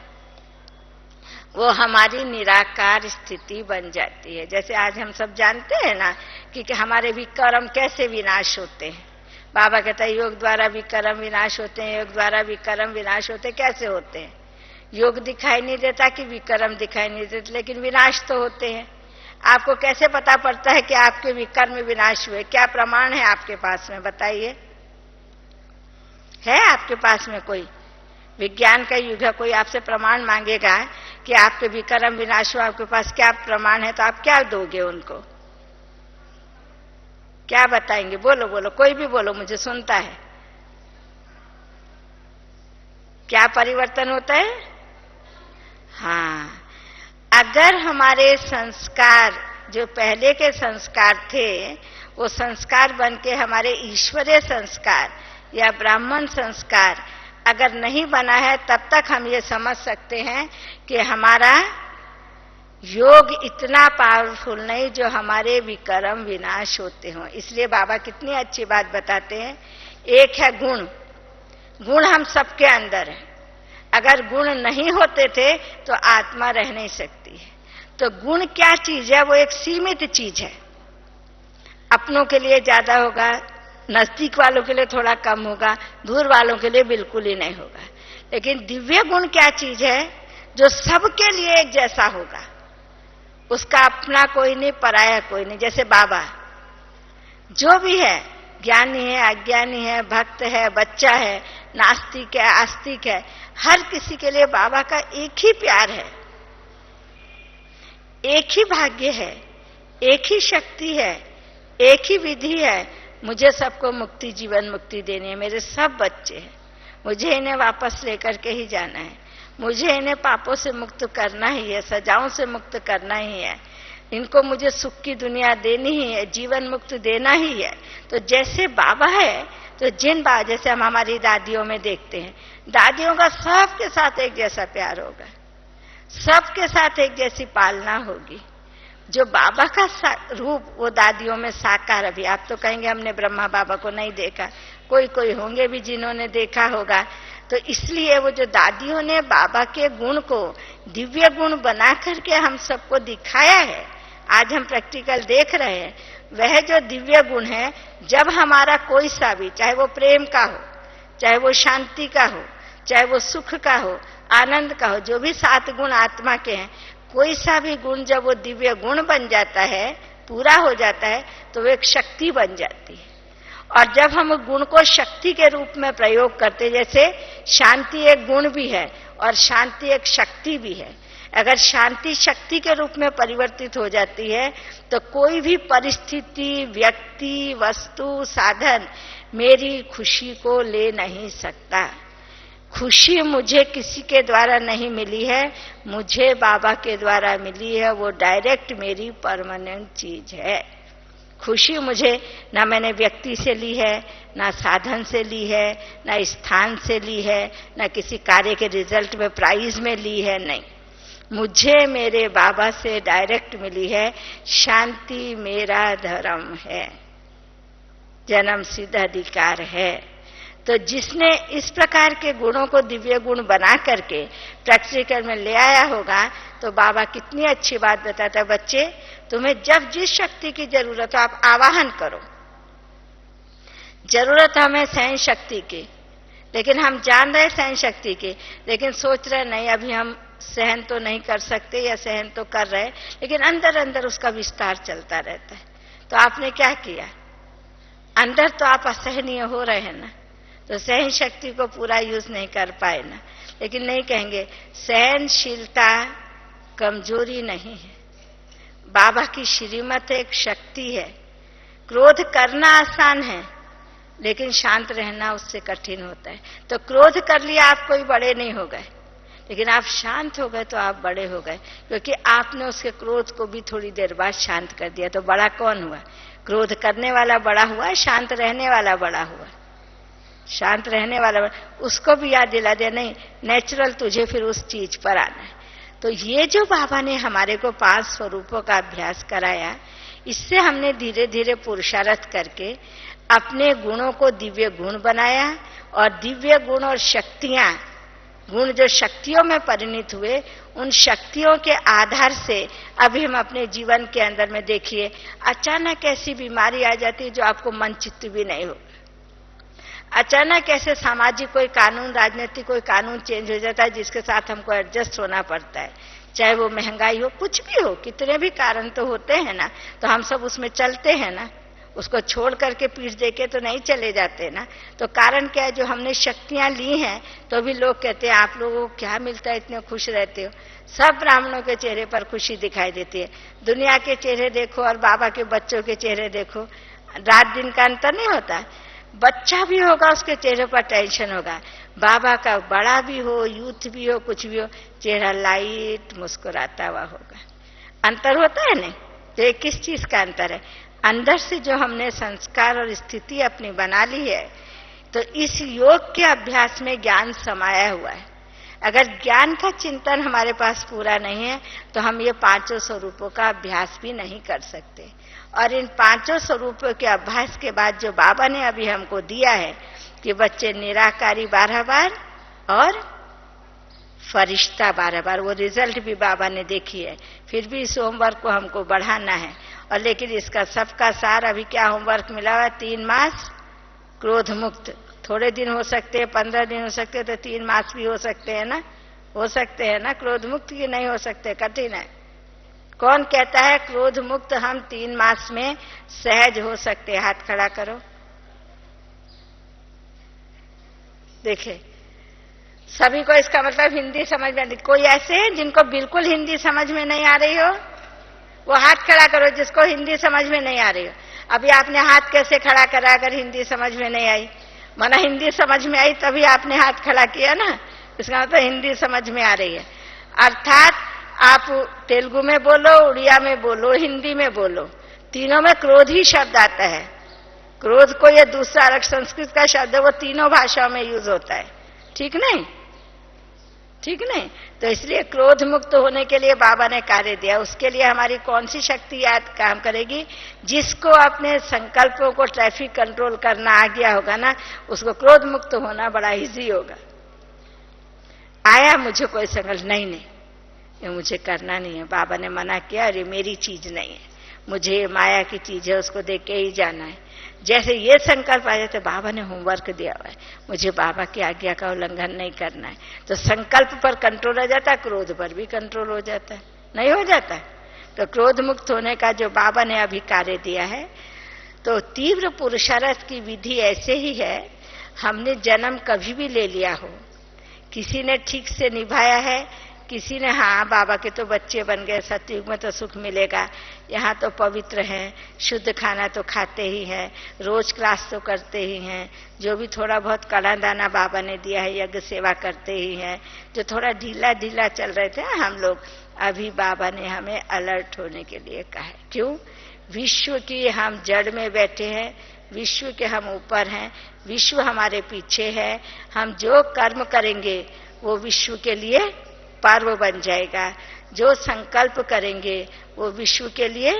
वो हमारी निराकार स्थिति बन जाती है। जैसे आज हम सब जानते हैं ना कि हमारे विकर्म कैसे विनाश होते हैं। बाबा कहता है योग द्वारा विकर्म विनाश होते हैं, योग द्वारा विकर्म विनाश होते हैं। कैसे होते हैं? योग दिखाई नहीं देता कि विकर्म दिखाई नहीं देते, लेकिन विनाश तो होते हैं। आपको कैसे पता पड़ता है कि आपके विकर्म विनाश हुए? क्या प्रमाण है आपके पास में? बताइए, है आपके पास में कोई? विज्ञान का युग है, कोई आपसे प्रमाण मांगेगा कि आपके विकर्म विनाश हुआ, आपके पास क्या प्रमाण है, तो आप क्या दोगे उनको? क्या बताएंगे? बोलो बोलो, कोई भी बोलो, मुझे सुनता है। क्या परिवर्तन होता है? हाँ, अगर हमारे संस्कार जो पहले के संस्कार थे वो संस्कार बन के हमारे ईश्वरीय संस्कार या ब्राह्मण संस्कार अगर नहीं बना है, तब तक हम ये समझ सकते हैं कि हमारा योग इतना पावरफुल नहीं जो हमारे विकर्म विनाश होते हों। इसलिए बाबा कितनी अच्छी बात बताते हैं। एक है गुण, गुण हम सबके अंदर है। अगर गुण नहीं होते थे तो आत्मा रह नहीं सकती है। तो गुण क्या चीज है? वो एक सीमित चीज है। अपनों के लिए ज्यादा होगा, नजदीक वालों के लिए थोड़ा कम होगा, दूर वालों के लिए बिल्कुल ही नहीं होगा। लेकिन दिव्य गुण क्या चीज है? जो सबके लिए एक जैसा होगा। उसका अपना कोई नहीं, पराया कोई नहीं। जैसे बाबा, जो भी है, ज्ञानी है, अज्ञानी है, भक्त है, बच्चा है, नास्तिक है, आस्तिक है, हर किसी के लिए बाबा का एक ही प्यार है, एक ही भाग्य है, एक ही शक्ति है, एक ही विधि है। मुझे सबको मुक्ति, जीवन मुक्ति देनी है। मेरे सब बच्चे हैं, मुझे इन्हें वापस लेकर के ही जाना है। मुझे इन्हें पापों से मुक्त करना ही है, सजाओं से मुक्त करना ही है। इनको मुझे सुख की दुनिया देनी ही है, जीवन मुक्त देना ही है। तो जैसे बाबा है, तो जैसे हम हमारी दादियों में देखते हैं, दादियों का सबके साथ एक जैसा प्यार होगा, सबके साथ एक जैसी पालना होगी। जो बाबा का रूप वो दादियों में साकार। अभी आप तो कहेंगे हमने ब्रह्मा बाबा को नहीं देखा, कोई होंगे भी जिन्होंने देखा होगा। तो इसलिए वो जो दादियों ने बाबा के गुण को दिव्य गुण बना करके हम सबको दिखाया है, आज हम प्रैक्टिकल देख रहे हैं, वह जो दिव्य गुण है, जब हमारा कोई सा भी, चाहे वो प्रेम का हो, चाहे वो शांति का हो, चाहे वो सुख का हो, आनंद का हो, जो भी 7 गुण आत्मा के हैं, कोई सा भी गुण जब वो दिव्य गुण बन जाता है, पूरा हो जाता है, तो वो एक शक्ति बन जाती है। और जब हम गुण को शक्ति के रूप में प्रयोग करते, जैसे शांति एक गुण भी है और शांति एक शक्ति भी है। अगर शांति शक्ति के रूप में परिवर्तित हो जाती है, तो कोई भी परिस्थिति, व्यक्ति, वस्तु, साधन मेरी खुशी को ले नहीं सकता। खुशी मुझे किसी के द्वारा नहीं मिली है, मुझे बाबा के द्वारा मिली है। वो डायरेक्ट मेरी परमानेंट चीज है। खुशी मुझे ना मैंने व्यक्ति से ली है, ना साधन से ली है, ना स्थान से ली है, ना किसी कार्य के रिजल्ट में प्राइज में ली है, नहीं। मुझे मेरे बाबा से डायरेक्ट मिली है। शांति मेरा धर्म है, जन्म सिद्ध अधिकार है। तो जिसने इस प्रकार के गुणों को दिव्य गुण बना करके प्रैक्टिकल में ले आया होगा, तो बाबा कितनी अच्छी बात बताता है, बच्चे तुम्हें जब जिस शक्ति की जरूरत हो आप आवाहन करो। जरूरत हमें सहन शक्ति की, लेकिन हम जान रहे सहन शक्ति की, लेकिन सोच रहे नहीं अभी हम सहन तो नहीं कर सकते, या सहन तो कर रहे, लेकिन अंदर अंदर उसका विस्तार चलता रहता है। तो आपने क्या किया, अंदर तो आप असहनीय हो रहे हैं ना, तो सहन शक्ति को पूरा यूज नहीं कर पाए ना। लेकिन नहीं कहेंगे सहनशीलता कमजोरी नहीं है, बाबा की श्रीमत एक शक्ति है। क्रोध करना आसान है, लेकिन शांत रहना उससे कठिन होता है। तो क्रोध कर लिया आप कोई बड़े नहीं हो गए, लेकिन आप शांत हो गए तो आप बड़े हो गए, क्योंकि आपने उसके क्रोध को भी थोड़ी देर बाद शांत कर दिया। तो बड़ा कौन हुआ? क्रोध करने वाला बड़ा हुआ, शांत रहने वाला बड़ा हुआ। शांत रहने वाला उसको भी याद दिला दिया, नहीं नेचुरल तुझे फिर उस चीज पर आना है। तो ये जो बाबा ने हमारे को 5 स्वरूपों का अभ्यास कराया, इससे हमने धीरे धीरे पुरुषार्थ करके अपने गुणों को दिव्य गुण बनाया। और दिव्य गुण और शक्तियां, गुण जो शक्तियों में परिणित हुए, उन शक्तियों के आधार से अभी हम अपने जीवन के अंदर में देखिए, अचानक ऐसी बीमारी आ जाती है जो आपको मन चित्त भी नहीं हो। अचानक ऐसे सामाजिक कोई कानून, राजनीतिक कोई कानून चेंज हो जाता है जिसके साथ हमको एडजस्ट होना पड़ता है, चाहे वो महंगाई हो, कुछ भी हो, कितने भी कारण तो होते हैं ना, तो हम सब उसमें चलते हैं ना, उसको छोड़ करके पीठ देके तो नहीं चले जाते ना। तो कारण क्या है, जो हमने शक्तियां ली हैं, तो भी लोग कहते हैं आप लोगों को क्या मिलता है, इतने खुश रहते हो। सब ब्राह्मणों के चेहरे पर खुशी दिखाई देती है। दुनिया के चेहरे देखो और बाबा के बच्चों के चेहरे देखो, रात दिन का अंतर नहीं होता। बच्चा भी होगा उसके चेहरे पर टेंशन होगा, बाबा का बड़ा भी हो, यूथ भी हो, कुछ भी हो, चेहरा लाइट मुस्कुराता हुआ होगा। अंतर होता है नहीं? तो ये किस चीज का अंतर है? अंदर से जो हमने संस्कार और स्थिति अपनी बना ली है, तो इस योग के अभ्यास में ज्ञान समाया हुआ है। अगर ज्ञान का चिंतन हमारे पास पूरा नहीं है, तो हम ये 5 स्वरूपों का अभ्यास भी नहीं कर सकते। और इन 5 स्वरूपों के अभ्यास के बाद जो बाबा ने अभी हमको दिया है कि बच्चे निराकारी 12 बार और फरिश्ता 12 बार, वो रिजल्ट भी बाबा ने देखी है। फिर भी इस होमवर्क को हमको बढ़ाना है। और लेकिन इसका सबका सार अभी क्या होमवर्क मिला हुआ? 3 मास क्रोध मुक्त। थोड़े दिन हो सकते हैं, 15 दिन हो सकते हैं, तो 3 मास भी हो सकते हैं ना, हो सकते हैं ना क्रोध मुक्त, की नहीं हो सकते, कठिन है। कौन कहता है क्रोध मुक्त हम 3 मास में सहज हो सकते? हाथ खड़ा करो। देखिए, सभी को इसका मतलब हिंदी समझ में नहीं। कोई ऐसे हैं जिनको बिल्कुल हिंदी समझ में नहीं आ रही हो? वो हाथ खड़ा करो जिसको हिंदी समझ में नहीं आ रही हो। अभी आपने हाथ कैसे खड़ा करा अगर हिंदी समझ में नहीं आई? माना हिंदी समझ में आई तभी आपने हाथ खड़ा किया ना, इसका मतलब हिंदी समझ में आ रही है। अर्थात आप तेलुगु में बोलो, उड़िया में बोलो, हिंदी में बोलो, तीनों में क्रोध ही शब्द आता है। क्रोध को ये दूसरा अलग संस्कृत का शब्द है, वो तीनों भाषाओं में यूज होता है। ठीक नहीं? ठीक नहीं? तो इसलिए क्रोध मुक्त होने के लिए बाबा ने कार्य दिया। उसके लिए हमारी कौन सी शक्ति याद काम करेगी? जिसको अपने संकल्पों को ट्रैफिक कंट्रोल करना आ गया होगा ना, उसको क्रोध मुक्त होना बड़ा इजी होगा। आया मुझे कोई संकल्प, नहीं ये मुझे करना नहीं है, बाबा ने मना किया, अरे मेरी चीज नहीं है, मुझे माया की चीज है, उसको देख के ही जाना है। जैसे ये संकल्प आ जाता है, बाबा ने होमवर्क दिया हुआ है, मुझे बाबा की आज्ञा का उल्लंघन नहीं करना है, तो संकल्प पर कंट्रोल हो जाता है, क्रोध पर भी कंट्रोल हो जाता है, नहीं हो जाता है? तो क्रोध मुक्त होने का जो बाबा ने अभी कार्य दिया है, तो तीव्र पुरुषार्थ की विधि ऐसे ही है। हमने जन्म कभी भी ले लिया हो, किसी ने ठीक से निभाया है, किसी ने हाँ बाबा के तो बच्चे बन गए, सतयुग में तो सुख मिलेगा, यहाँ तो पवित्र हैं, शुद्ध खाना तो खाते ही हैं, रोज क्लास तो करते ही हैं, जो भी थोड़ा बहुत कड़ा दाना बाबा ने दिया है यज्ञ सेवा करते ही हैं। जो थोड़ा ढीला ढीला चल रहे थे हम लोग, अभी बाबा ने हमें अलर्ट होने के लिए कहा है। क्यों? विश्व की हम जड़ में बैठे हैं, विश्व के हम ऊपर हैं, विश्व हमारे पीछे है। हम जो कर्म करेंगे वो विश्व के लिए पर्व बन जाएगा, जो संकल्प करेंगे वो विश्व के लिए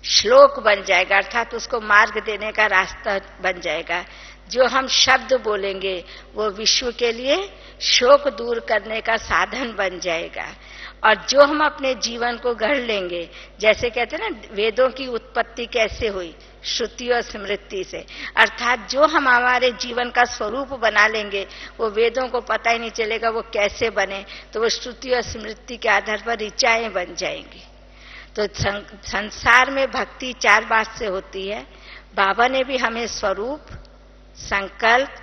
श्लोक बन जाएगा, अर्थात उसको मार्ग देने का रास्ता बन जाएगा। जो हम शब्द बोलेंगे वो विश्व के लिए शोक दूर करने का साधन बन जाएगा। और जो हम अपने जीवन को गढ़ लेंगे, जैसे कहते हैं ना वेदों की उत्पत्ति कैसे हुई, श्रुति और स्मृति से, अर्थात जो हम हमारे जीवन का स्वरूप बना लेंगे वो वेदों को पता ही नहीं चलेगा वो कैसे बने, तो वो श्रुति और स्मृति के आधार पर ऋचाएं बन जाएंगी। तो संसार में भक्ति 4 बात से होती है। बाबा ने भी हमें स्वरूप, संकल्प,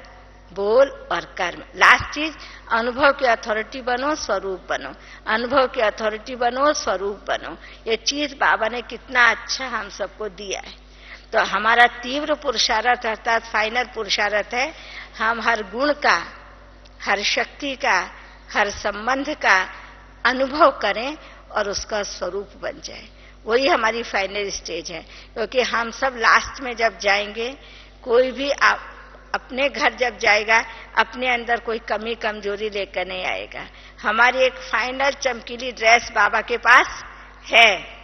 बोल और कर्म, लास्ट चीज अनुभव की अथॉरिटी बनो, स्वरूप बनो, अनुभव की अथॉरिटी बनो, स्वरूप बनो। ये चीज बाबा ने कितना अच्छा हम सबको दिया है। तो हमारा तीव्र पुरुषार्थ अर्थात फाइनल पुरुषार्थ है, हम हर गुण का, हर शक्ति का, हर संबंध का अनुभव करें और उसका स्वरूप बन जाए। वही हमारी फाइनल स्टेज है। क्योंकि हम सब लास्ट में जब जाएंगे, कोई भी अपने घर जब जाएगा अपने अंदर कोई कमी कमजोरी लेकर नहीं आएगा। हमारी एक फाइनल चमकीली ड्रेस बाबा के पास है,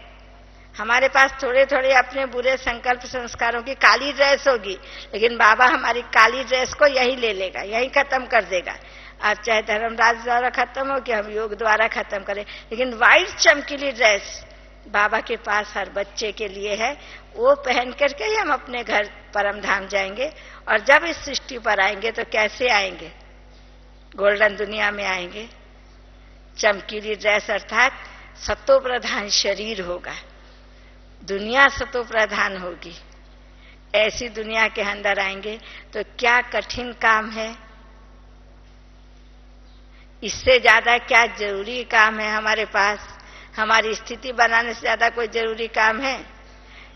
हमारे पास थोड़े थोड़े अपने बुरे संकल्प संस्कारों की काली ड्रेस होगी, लेकिन बाबा हमारी काली ड्रेस को यही ले लेगा, यही खत्म कर देगा। आप चाहे धर्मराज द्वारा खत्म हो कि हम योग द्वारा खत्म करें, लेकिन व्हाइट चमकीली ड्रेस बाबा के पास हर बच्चे के लिए है। वो पहन करके ही हम अपने घर परम धाम जाएंगे। और जब इस सृष्टि पर आएंगे तो कैसे आएंगे? गोल्डन दुनिया में आएंगे। चमकीली ड्रेस अर्थात सतो प्रधान शरीर होगा, दुनिया सतो प्रधान होगी। ऐसी दुनिया के अंदर आएंगे तो क्या कठिन काम है, इससे ज्यादा क्या जरूरी काम है हमारे पास? हमारी स्थिति बनाने से ज्यादा कोई जरूरी काम है?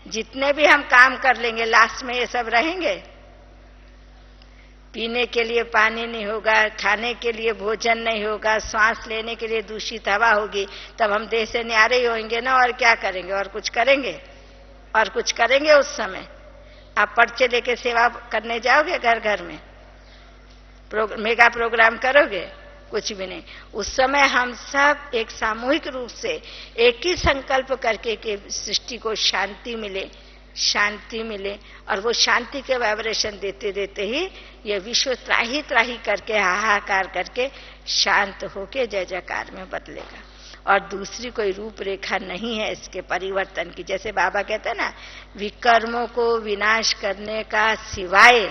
जितने भी हम काम कर लेंगे लास्ट में ये सब रहेंगे। पीने के लिए पानी नहीं होगा, खाने के लिए भोजन नहीं होगा, सांस लेने के लिए दूषित हवा होगी, तब हम देह से न्यारे ही होंगे ना। और क्या करेंगे? और कुछ करेंगे? और कुछ करेंगे उस समय? आप पर्चे लेके सेवा करने जाओगे घर घर में? मेगा प्रोग्राम करोगे? कुछ भी नहीं। उस समय हम सब एक सामूहिक रूप से एक ही संकल्प करके कि सृष्टि को शांति मिले, शांति मिले, और वो शांति के वाइब्रेशन देते देते ही ये विश्व त्राही त्राही करके हाहाकार करके शांत होके जय जयकार में बदलेगा। और दूसरी कोई रूपरेखा नहीं है इसके परिवर्तन की। जैसे बाबा कहते हैं ना, विकर्मों को विनाश करने का सिवाय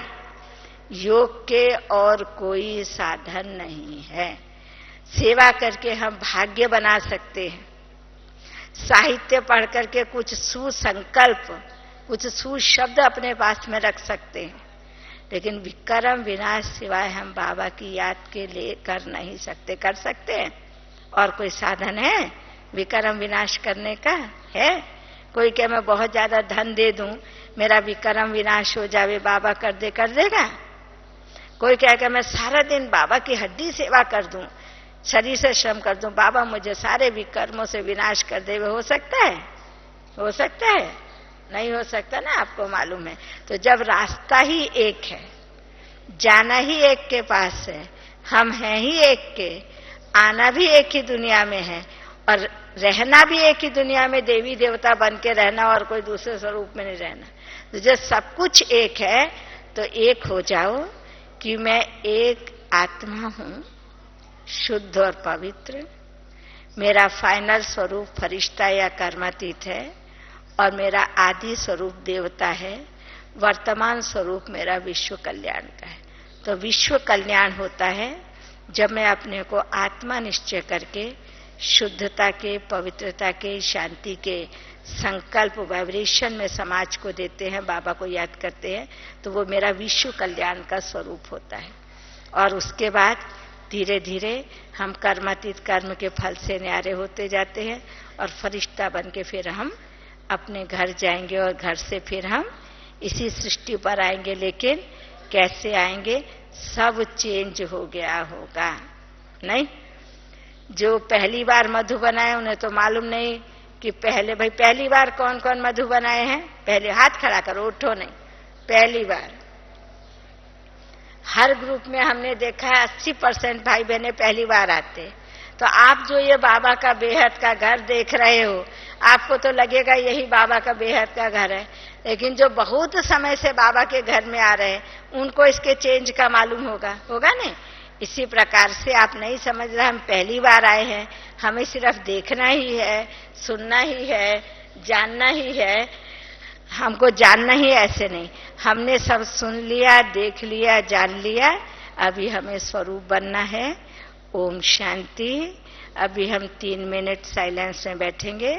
योग के और कोई साधन नहीं है। सेवा करके हम भाग्य बना सकते हैं, साहित्य पढ़ करके कुछ सुसंकल्प, कुछ सुशब्द अपने पास में रख सकते हैं, लेकिन विक्रम विनाश सिवाय हम बाबा की याद के लिए कर नहीं सकते। कर सकते हैं? और कोई साधन है विक्रम विनाश करने का? है कोई? क्या मैं बहुत ज्यादा धन दे दूं, मेरा विक्रम विनाश हो जावे, बाबा कर देगा? कोई क्या कि मैं सारा दिन बाबा की हड्डी सेवा कर दूं, शरीर से श्रम कर दूं, बाबा मुझे सारे विकर्मों से विनाश कर देवे? हो सकता है? हो सकता है? नहीं हो सकता ना, आपको मालूम है। तो जब रास्ता ही एक है, जाना ही एक के पास है, हम हैं ही एक के, आना भी एक ही दुनिया में है और रहना भी एक ही दुनिया में, देवी देवता बन के रहना और कोई दूसरे स्वरूप में नहीं रहना। तो जब सब कुछ एक है तो एक हो जाओ कि मैं एक आत्मा हूं, शुद्ध और पवित्र। मेरा फाइनल स्वरूप फरिश्ता या कर्मातीत है और मेरा आदि स्वरूप देवता है। वर्तमान स्वरूप मेरा विश्व कल्याण का है। तो विश्व कल्याण होता है जब मैं अपने को आत्मा निश्चय करके शुद्धता के, पवित्रता के, शांति के संकल्प वाइब्रेशन में समाज को देते हैं, बाबा को याद करते हैं, तो वो मेरा विश्व कल्याण का स्वरूप होता है। और उसके बाद धीरे धीरे हम कर्मातीत कर्म के फल से न्यारे होते जाते हैं और फरिश्ता बन के फिर हम अपने घर जाएंगे और घर से फिर हम इसी सृष्टि पर आएंगे। लेकिन कैसे आएंगे? सब चेंज हो गया होगा। नहीं, जो पहली बार मधु बनाए उन्हें तो मालूम नहीं कि पहली बार कौन कौन मधु बनाए हैं। पहले हाथ खड़ा करो, उठो नहीं। पहली बार हर ग्रुप में हमने देखा है 80% भाई बहने पहली बार आते। तो आप जो ये बाबा का बेहद का घर देख रहे हो, आपको तो लगेगा यही बाबा का बेहद का घर है, लेकिन जो बहुत समय से बाबा के घर में आ रहे हैं उनको इसके चेंज का मालूम होगा नहीं। इसी प्रकार से आप नहीं समझ रहे, हम पहली बार आए हैं, हमें सिर्फ देखना ही है, सुनना ही है, जानना ही है। हमको जानना ही ऐसे नहीं, हमने सब सुन लिया, देख लिया, जान लिया, अभी हमें स्वरूप बनना है। ओम शांति। अभी हम 3 मिनट साइलेंस में बैठेंगे।